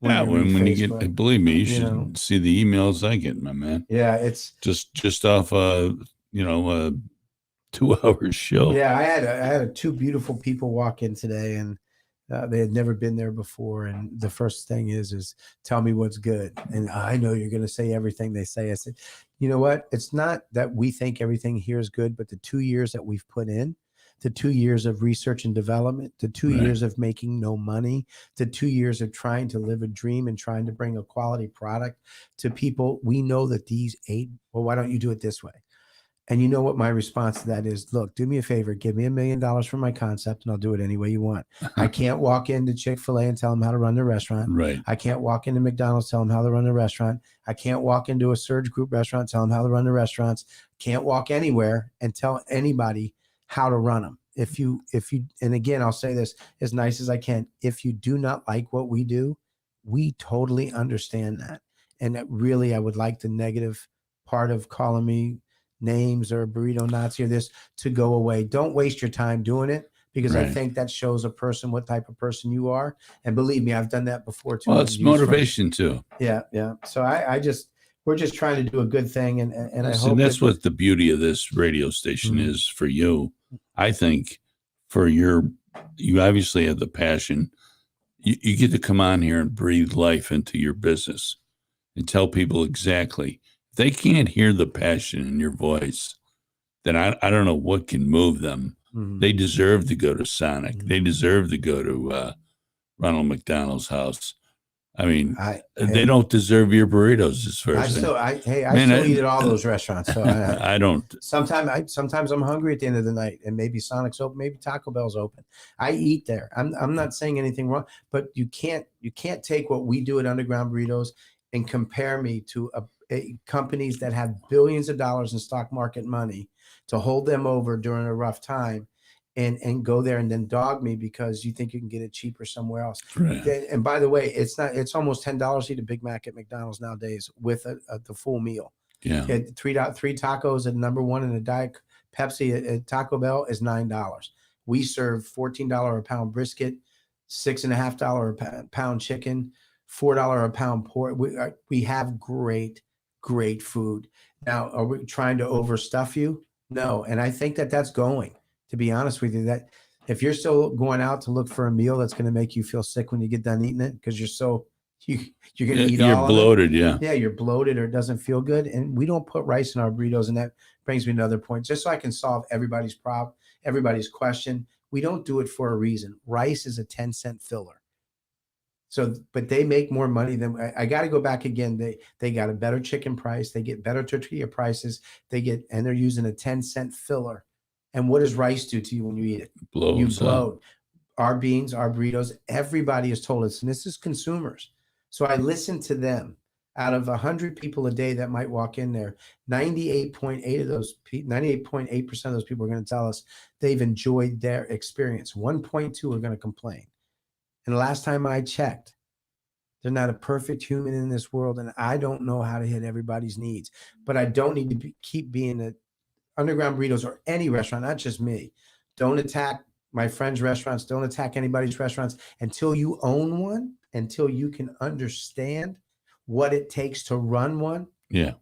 get, believe me, you should see the emails I get, my man. Yeah, it's just off a 2-hour show. Yeah, I had 2 beautiful people walk in today, and they had never been there before. And the first thing is tell me what's good. And I know you're going to say everything they say. I said, you know what? It's not that we think everything here is good, but the 2 years that we've put in, the 2 years of research and development, the 2 years of making no money, the 2 years of trying to live a dream and trying to bring a quality product to people. We know that why don't you do it this way? And you know what my response to that is? Look, do me a favor, give me $1 million for my concept and I'll do it any way you want. I can't walk into Chick-fil-A and tell them how to run their restaurant. Right. I can't walk into McDonald's, tell them how to run their restaurant. I can't walk into a Surge Group restaurant, tell them how to run their restaurants. Can't walk anywhere and tell anybody how to run them. If you, and again, I'll say this as nice as I can. If you do not like what we do, we totally understand that. And that really, I would like the negative part of calling me names or burrito Nazi or this to go away. Don't waste your time doing it, because I think that shows a person what type of person you are. And believe me, I've done that before too. Well, it's motivation too. Yeah. So we're just trying to do a good thing, and I hope that's what the beauty of this radio station is for you. I think you obviously have the passion. You get to come on here and breathe life into your business and tell people exactly. If they can't hear the passion in your voice, then I don't know what can move them. They deserve to go to Sonic. They deserve to go to Ronald McDonald's house. I mean, they don't deserve your burritos as far as I still eat at all those restaurants. So I don't. Sometimes I'm hungry at the end of the night, and maybe Sonic's open, maybe Taco Bell's open. I eat there. I'm not saying anything wrong, but you can't take what we do at Underground Burritos and compare me to companies that have billions of dollars in stock market money to hold them over during a rough time. And go there and then dog me because you think you can get it cheaper somewhere else. Right. And by the way, it's almost $10 to eat a Big Mac at McDonald's nowadays with the full meal. Yeah. Three tacos at number one, and a Diet Pepsi at Taco Bell is $9. We serve $14 a pound brisket, $6.50 a pound chicken, $4 a pound pork. We have great food. Now, are we trying to overstuff you? No. And I think that's going. To be honest with you, that if you're still going out to look for a meal that's going to make you feel sick when you get done eating it because you're going to eat all you're bloated, yeah, you're bloated or it doesn't feel good, and we don't put rice in our burritos, and that brings me to another point. Just so I can solve everybody's problem, everybody's question, we don't do it for a reason. Rice is a 10-cent filler. So, but they make more money than I got to go back again. They got a better chicken price, they get better tortilla prices, and they're using a 10-cent filler. And what does rice do to you when you eat it? You bloat. Our beans, our burritos, everybody has told us, and this is consumers. So I listen to them. Out of 100 people a day that might walk in there, 98.8% of those people are going to tell us they've enjoyed their experience. 1.2 are going to complain. And the last time I checked, they're not a perfect human in this world, and I don't know how to hit everybody's needs. But I don't need to keep being a Underground Burritos or any restaurant, not just me. Don't attack my friends' restaurants. Don't attack anybody's restaurants until you own one, until you can understand what it takes to run one. Yeah.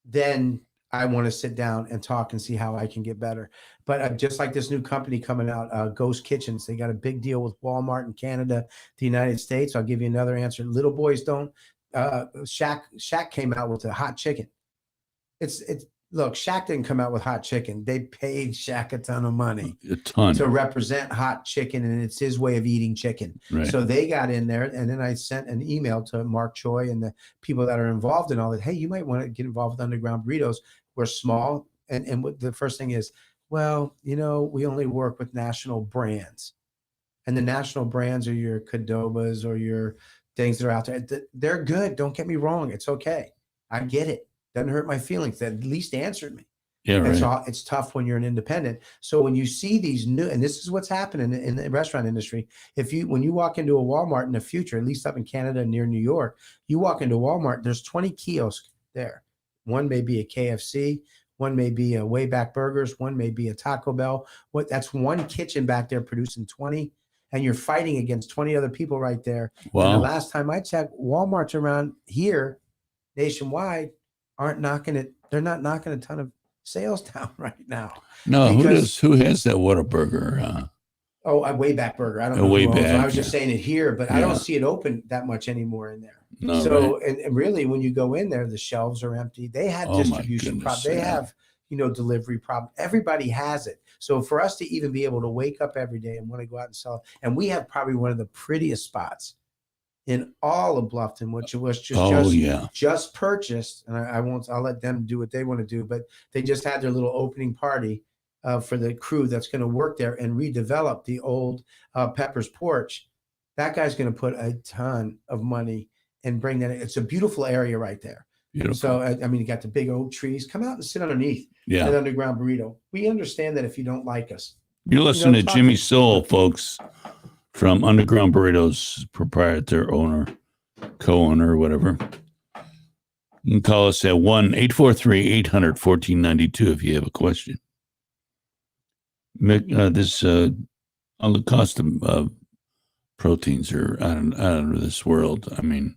Then I want to sit down and talk and see how I can get better. But just like this new company coming out, Ghost Kitchens, they got a big deal with Walmart in Canada, the United States. I'll give you another answer. Little boys don't. Shaq came out with a hot chicken. Look, Shaq didn't come out with hot chicken. They paid Shaq a ton of money to represent hot chicken, and it's his way of eating chicken. Right. So they got in there, and then I sent an email to Mark Choi and the people that are involved in all that. Hey, you might want to get involved with Underground Burritos. We're small, and what the first thing is, well, we only work with national brands, and the national brands are your Qdobas or your things that are out there. They're good. Don't get me wrong. It's okay. I get it. Doesn't hurt my feelings. That at least answered me. Yeah, right. It's tough when you're an independent. So when you see these new, and this is what's happening in the restaurant industry. When you walk into a Walmart in the future, at least up in Canada near New York, you walk into Walmart, there's 20 kiosks there. One may be a KFC, one may be a Wayback Burgers, one may be a Taco Bell. That's one kitchen back there producing 20, and you're fighting against 20 other people right there. Wow. And the last time I checked, Walmart's around here nationwide they're not knocking a ton of sales down right now. No, who has that Whataburger? A Wayback Burger. I don't know. I was just saying it here, but I don't see it open that much anymore in there. No, so, right. and really, when you go in there, the shelves are empty. They have distribution problems. They have, delivery problems. Everybody has it. So for us to even be able to wake up every day and want to go out and sell, and we have probably one of the prettiest spots in all of Bluffton, which was just purchased, and I'll let them do what they want to do, but they just had their little opening party for the crew that's going to work there and redevelop the old Pepper's Porch. That guy's going to put a ton of money and bring that in. It's a beautiful area right there. Beautiful. So, you got the big oak trees. Come out and sit underneath an Underground Burrito. We understand that if you don't like us. You're listening to Jimmy Soul, folks. From Underground Burritos, proprietor, owner, co-owner, whatever. You can call us at 1-843-800-1492 if you have a question. This on the cost of proteins are out of this world. I mean,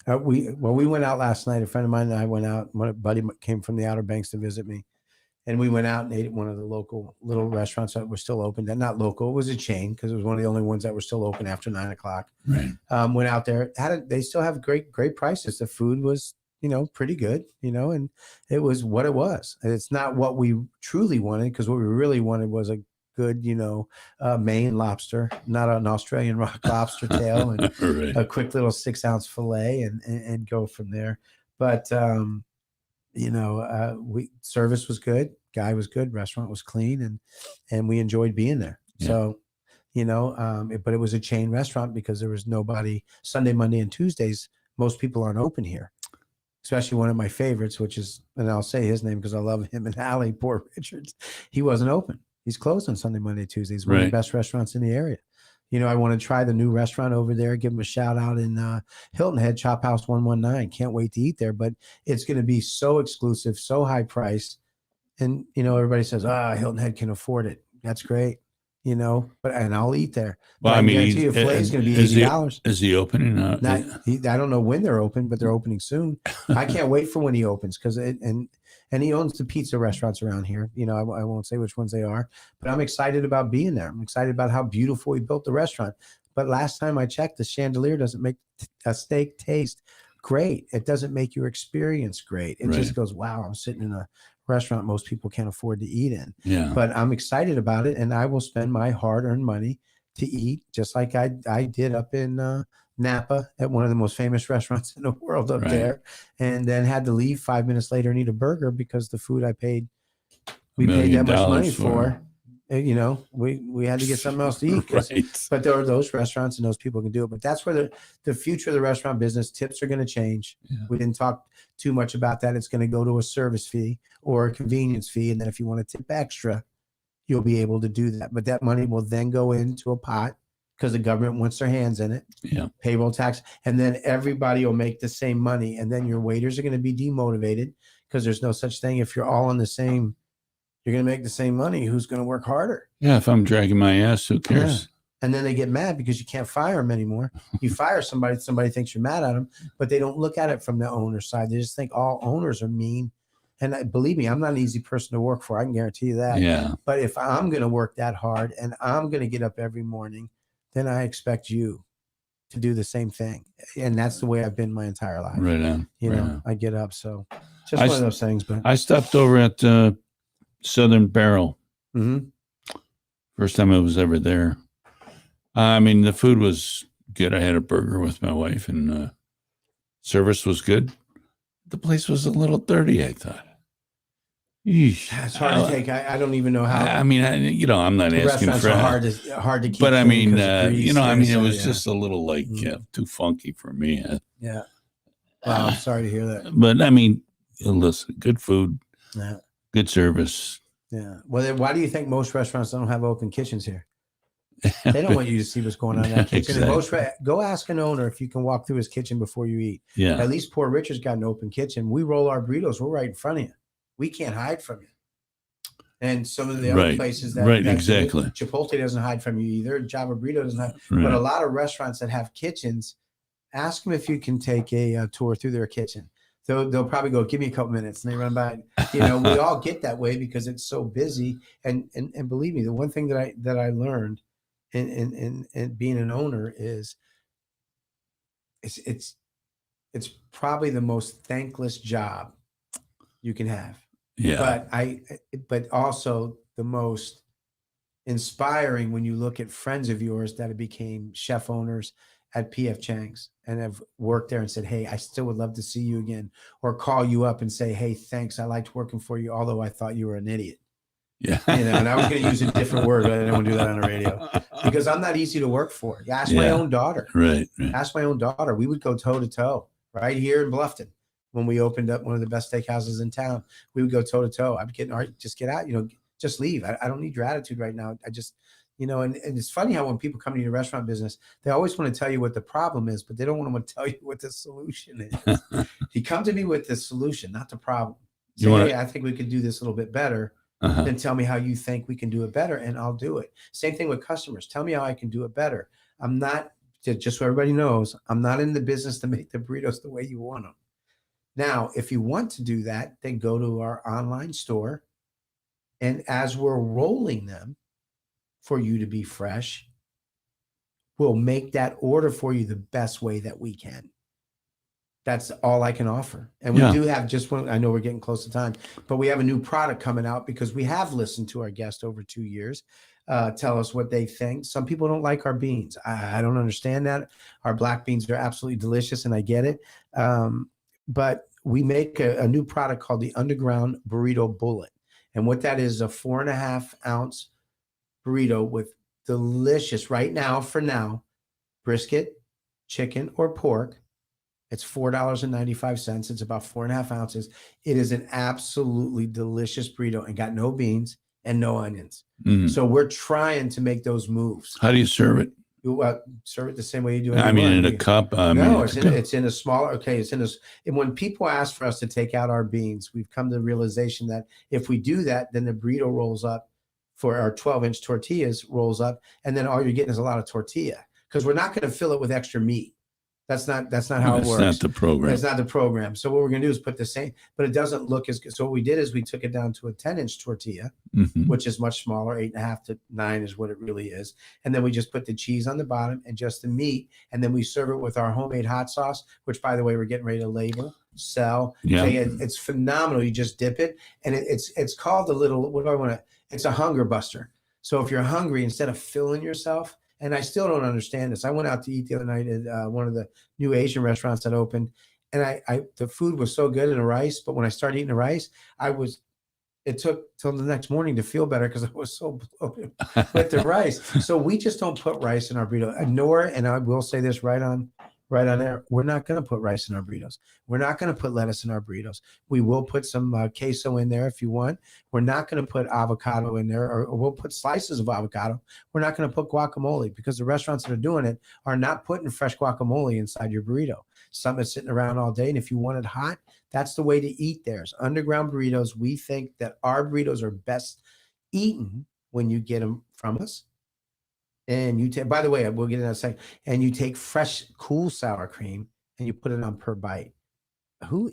we went out last night. A friend of mine and I went out. A buddy came from the Outer Banks to visit me, and we went out and ate at one of the local little restaurants that were still open. That not local, it was a chain because it was one of the only ones that were still open after 9 o'clock. right. Went out there. They still have great prices. The food was pretty good, and it was what it was. And it's not what we truly wanted, because what we really wanted was a good, Maine lobster, not an Australian rock lobster tail, and Right. a quick little 6-ounce fillet, and go from there. But service was good, guy was good, restaurant was clean, and we enjoyed being there. Yeah. So, but it was a chain restaurant because there was nobody. Sunday, Monday, and Tuesdays, most people aren't open here. Especially one of my favorites, which is, and I'll say his name because I love him and Allie, Poor Richards. He wasn't open. He's closed on Sunday, Monday, Tuesdays. One of the best restaurants in the area. I want to try the new restaurant over there. Give him a shout out in Hilton Head, Chop House 119. Can't wait to eat there, but it's going to be so exclusive, so high priced. And, everybody says, Hilton Head can afford it. That's great. And I'll eat there. Well, I guarantee you, filet is going to be $80. Is he opening? I don't know when they're open, but they're opening soon. I can't wait for when he opens, because and he owns the pizza restaurants around here. I won't say which ones they are, but I'm excited about being there. I'm excited about how beautiful he built the restaurant. But last time I checked, the chandelier doesn't make a steak taste great. It doesn't make your experience great. It just goes, wow, I'm sitting in a restaurant most people can't afford to eat in. Yeah. But I'm excited about it, and I will spend my hard-earned money to eat, just like I did up in Napa at one of the most famous restaurants in the world up there, and then had to leave 5 minutes later and eat a burger because the food we paid that much money for. We had to get something else to eat. But there are those restaurants and those people can do it. But that's where the future of the restaurant business, tips are going to change. Yeah. We didn't talk too much about that. It's going to go to a service fee or a convenience fee. And then if you want to tip extra, you'll be able to do that. But that money will then go into a pot because the government wants their hands in it. Yeah. Payroll tax. And then everybody will make the same money. And then your waiters are going to be demotivated because there's no such thing. If you're all on the same, you're going to make the same money. Who's going to work harder? Yeah. If I'm dragging my ass, who cares? Yeah. And then they get mad because you can't fire them anymore. You fire somebody thinks you're mad at them, but they don't look at it from the owner's side. They just think all owners are mean. And believe me, I'm not an easy person to work for. I can guarantee you that. Yeah. But if I'm going to work that hard and I'm going to get up every morning, then I expect you to do the same thing. And that's the way I've been my entire life. Right on. I get up. So just one of those things. But I stopped over at Southern Barrel. Mm-hmm. First time I was ever there. I mean, the food was good. I had a burger with my wife, and service was good. The place was a little dirty, I thought. Eesh. It's hard to take. I don't even know how. I mean, I'm not asking for hard to keep. but I mean, grease, it was just a little like too funky for me. Yeah. Wow, I'm sorry to hear that. But I mean, listen, good food, good service. Yeah. Well, then why do you think most restaurants don't have open kitchens here? They don't want you to see what's going on in that kitchen. Exactly. Go ask an owner if you can walk through his kitchen before you eat. Yeah. At least Poor Richard's got an open kitchen. We roll our burritos. We're right in front of you. We can't hide from you. And some of the other places that exactly. Chipotle doesn't hide from you either. Java Burrito doesn't hide. Right. But a lot of restaurants that have kitchens, ask them if you can take a tour through their kitchen. They'll probably go, give me a couple minutes, and they run by. We all get that way because it's so busy. And believe me, the one thing that I learned in being an owner is it's probably the most thankless job you can have. Yeah. But also the most inspiring when you look at friends of yours that have became chef owners at PF Chang's and have worked there and said, hey, I still would love to see you again, or call you up and say, hey, thanks. I liked working for you, although I thought you were an idiot. Yeah. And I was going to use a different word, but I didn't want to do that on the radio because I'm not easy to work for. Ask my own daughter. Right. Ask my own daughter. We would go toe to toe right here in Bluffton when we opened up one of the best steakhouses in town. We would go toe to toe. I'd get, all right, just get out, just leave. I don't need your attitude right now. And it's funny how when people come to your restaurant business, they always want to tell you what the problem is, but they don't want to tell you what the solution is. You come to me with the solution, not the problem. Say, hey, I think we could do this a little bit better. Then tell me how you think we can do it better, and I'll do it. Same thing with customers. Tell me how I can do it better. I'm not, just so everybody knows, I'm not in the business to make the burritos the way you want them. Now, if you want to do that, then go to our online store. And as we're rolling them for you to be fresh, we'll make that order for you the best way that we can. That's all I can offer. And we do have just one, I know we're getting close to time, but we have a new product coming out because we have listened to our guests over 2 years, tell us what they think. Some people don't like our beans. I don't understand that. Our black beans are absolutely delicious, and I get it. But we make a new product called the Underground Burrito Bullet. And what that is a 4.5 ounce burrito with delicious, right now, for now, brisket, chicken, or pork. It's $4.95. It's about 4.5 ounces. It is an absolutely delicious burrito and got no beans and no onions. So we're trying to make those moves. How do you serve it? You serve it the same way you do it. I mean, in a cup. No, it's in a smaller. Okay, it's in a. And when people ask for us to take out our beans, we've come to the realization that if we do that, then the burrito rolls up for our 12-inch tortillas rolls up, and then all you're getting is a lot of tortilla because we're not going to fill it with extra meat. That's not how it works. That's not the program. That's not the program. So what we're going to do is put the same, but it doesn't look as good. So what we did is we took it down to a 10-inch tortilla, which is much smaller, 8.5 to 9 is what it really is. And then we just put the cheese on the bottom and just the meat. And then we serve it with our homemade hot sauce, which, by the way, we're getting ready to label, sell. Yeah. So it's phenomenal. You just dip it. And it's called it's a hunger buster. So if you're hungry, instead of filling yourself, and I still don't understand this. I went out to eat the other night at one of the new Asian restaurants that opened, and the food was so good in the rice. But when I started eating the rice, it took till the next morning to feel better because I was so bloated with the rice. So we just don't put rice in our burrito. And I will say this right on there, we're not going to put rice in our burritos. We're not going to put lettuce in our burritos. We will put some queso in there if you want. We're not going to put avocado in there, or we'll put slices of avocado. We're not going to put guacamole because the restaurants that are doing it are not putting fresh guacamole inside your burrito. Some is sitting around all day, and if you want it hot, that's the way to eat theirs. Underground Burritos, we think that our burritos are best eaten when you get them from us. And you take, by the way, we'll get in a second, and you take fresh, cool sour cream and you put it on per bite. Who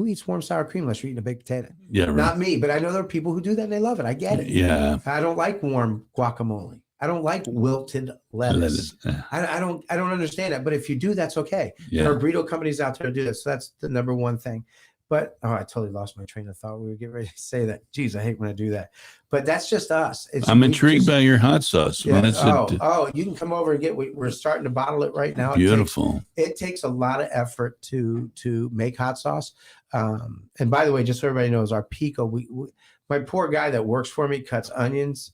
eats warm sour cream unless you're eating a baked potato? Yeah, right. Not me, but I know there are people who do that and they love it. I get it. Yeah. I don't like warm guacamole. I don't like wilted lettuce. I don't understand that. But if you do, that's okay. Yeah. There are burrito companies out there to do that. So that's the number one thing. But I totally lost my train of thought. We were getting ready to say that. Geez, I hate when I do that. But that's just us. I'm intrigued by your hot sauce. Yeah. You can come over and get. We're starting to bottle it right now. Beautiful. It takes a lot of effort to make hot sauce. And by the way, just so everybody knows, our pico. My poor guy that works for me cuts onions,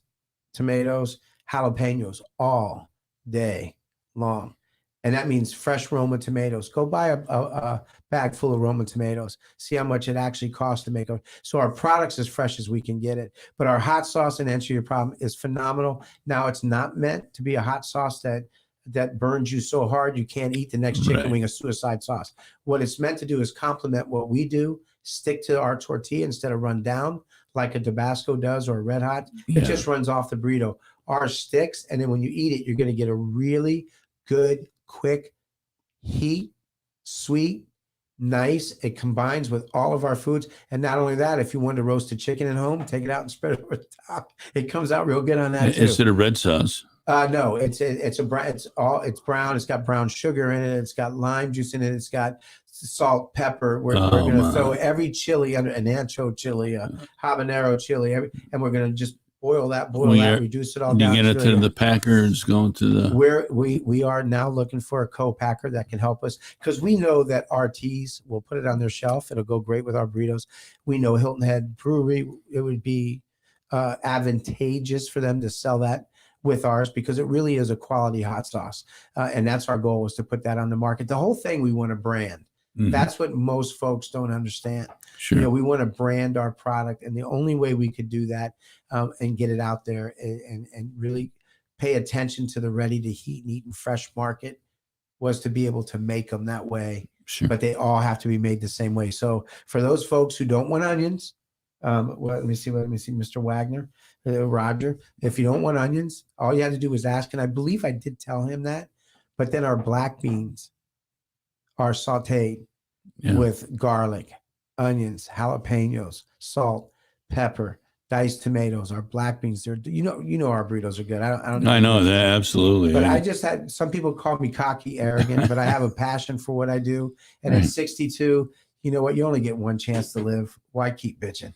tomatoes, jalapenos all day long. And that means fresh Roma tomatoes. Go buy a bag full of Roma tomatoes. See how much it actually costs to make them. So our product's as fresh as we can get it. But our hot sauce, and answer your problem, is phenomenal. Now, it's not meant to be a hot sauce that burns you so hard you can't eat the next chicken wing, a suicide sauce. What it's meant to do is complement what we do, stick to our tortilla instead of run down like a Tabasco does or a Red Hot. Yeah. It just runs off the burrito. Ours sticks, and then when you eat it, you're going to get a really good, quick heat, sweet, nice. It combines with all of our foods. And not only that, if you want to roast a chicken at home, take it out and spread it over the top. It comes out real good on that too. Is it a red sauce? No, it's brown. It's got brown sugar in it. It's got lime juice in it. It's got salt, pepper. We're going to throw every chili under, an ancho chili, a habanero chili, and we're going to just boil that, reduce it all down. You get it to the packers, going to the. We are now looking for a co-packer that can help us, because we know that RTs will put it on their shelf. It'll go great with our burritos. We know Hilton Head Brewery, it would be advantageous for them to sell that with ours, because it really is a quality hot sauce. And that's our goal, is to put that on the market. The whole thing, we want to brand. Mm-hmm. That's what most folks don't understand. Sure. We want to brand our product, and the only way we could do that and get it out there and really pay attention to the ready to heat and eat and fresh market was to be able to make them that way. Sure. But they all have to be made the same way. So for those folks who don't want onions, well, let me see, Mr. Wagner, Roger, if you don't want onions, all you have to do is ask. And I believe I did tell him that, but then our black beans are sauteed with garlic, onions, jalapenos, salt, pepper, diced tomatoes. Our black beans, they're you know our burritos are good. I know that, absolutely. But I just had some people call me cocky, arrogant, but I have a passion for what I do. And at 62, you know what? You only get one chance to live. Why keep bitching?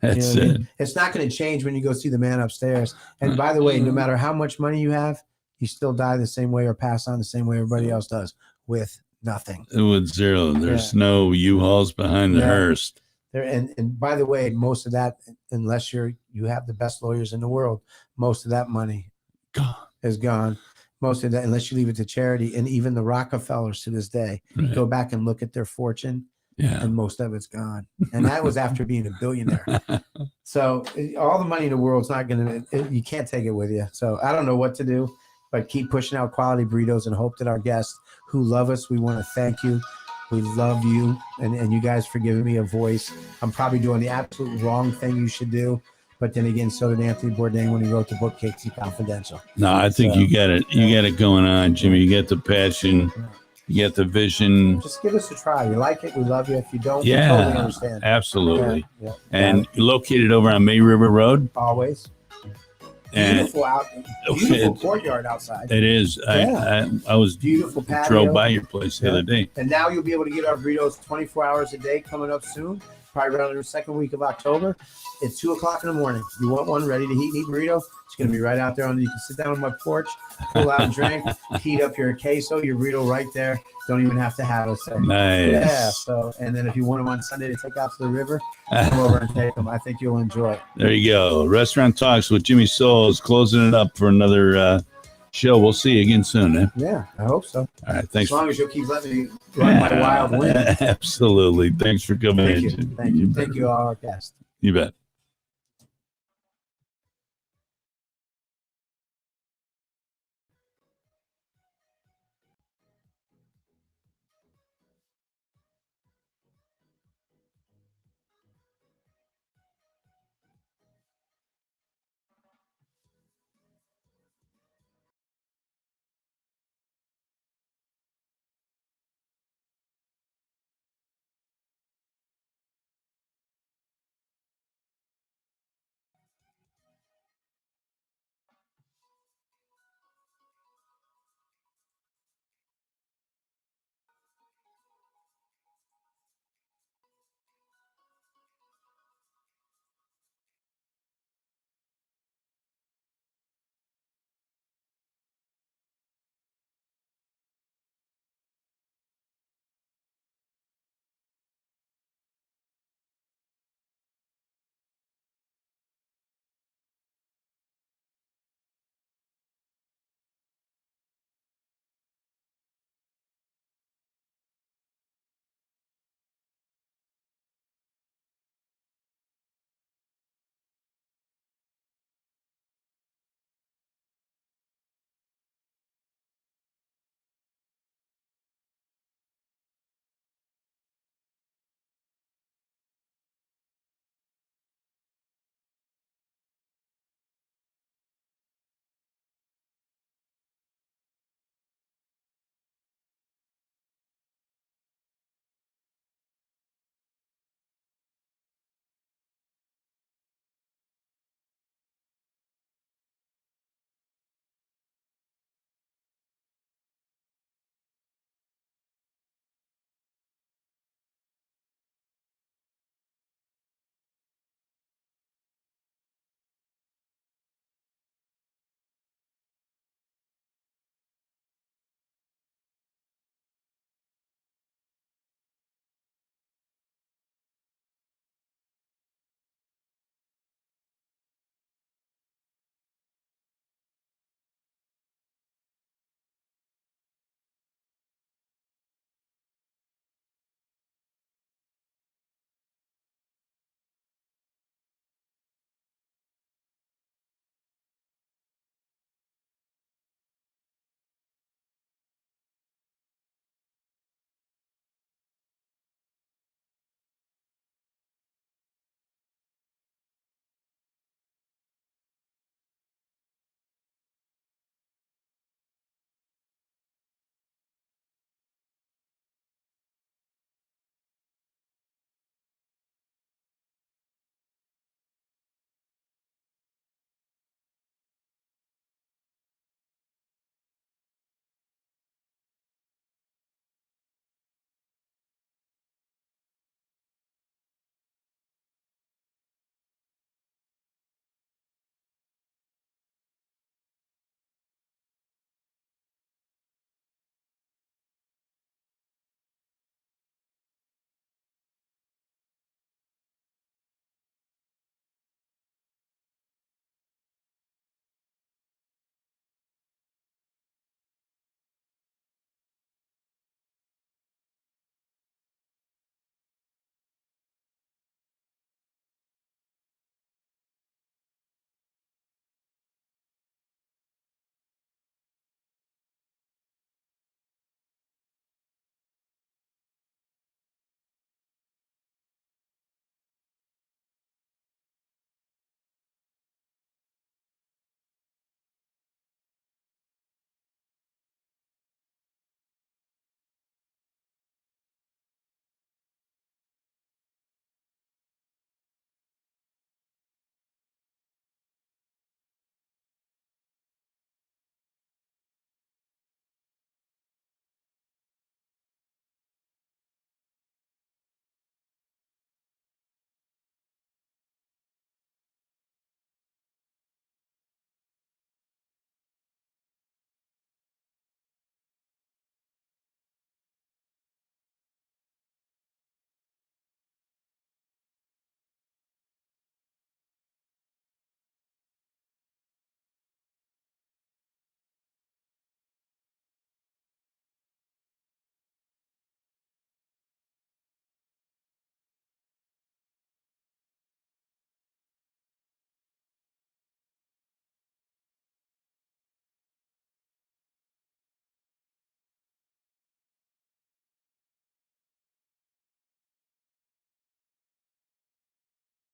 That's it. It's not going to change when you go see the man upstairs. And by the way, no matter how much money you have, you still die the same way or pass on the same way everybody else does, with nothing. With zero. There's no U-Hauls behind the hearse. There, and by the way, most of that, unless you have the best lawyers in the world, most of that money is gone. Most of that, unless you leave it to charity, and even the Rockefellers to this day, go back and look at their fortune, and most of it's gone. And that was after being a billionaire. So all the money in the world's not going to, you can't take it with you. So I don't know what to do, but keep pushing out quality burritos and hope that our guests who love us, we want to thank you. We love you, and you guys for giving me a voice. I'm probably doing the absolute wrong thing you should do, but then again, so did Anthony Bourdain when he wrote the book Casey Confidential. No, I think you got it. You got it going on, Jimmy. You got the passion. You got the vision. Just give us a try. You like it, we love you. If you don't, we totally understand. Absolutely. And located over on May River Road. Always. And beautiful courtyard outside. It is. I was beautiful patio. Drove by your place the other day. And now you'll be able to get our burritos 24 hours a day coming up soon, probably around the second week of October. It's 2:00 in the morning. You want one ready to heat and eat burrito? It's going to be right out there. You can sit down on my porch, pull out a drink, heat up your queso, your burrito right there. Don't even have to have it. So, nice. Yeah. So, and then if you want them on Sunday to take out to the river, come over and take them. I think you'll enjoy it. There you go. Restaurant Talks with Jimmy Souls, closing it up for another show. We'll see you again soon. Eh? Yeah, I hope so. All right. Thanks. As long as you'll keep letting me run my wild wind. Absolutely. Thanks for coming in. Thank you. Thank you. Thank you, all our guests. You bet.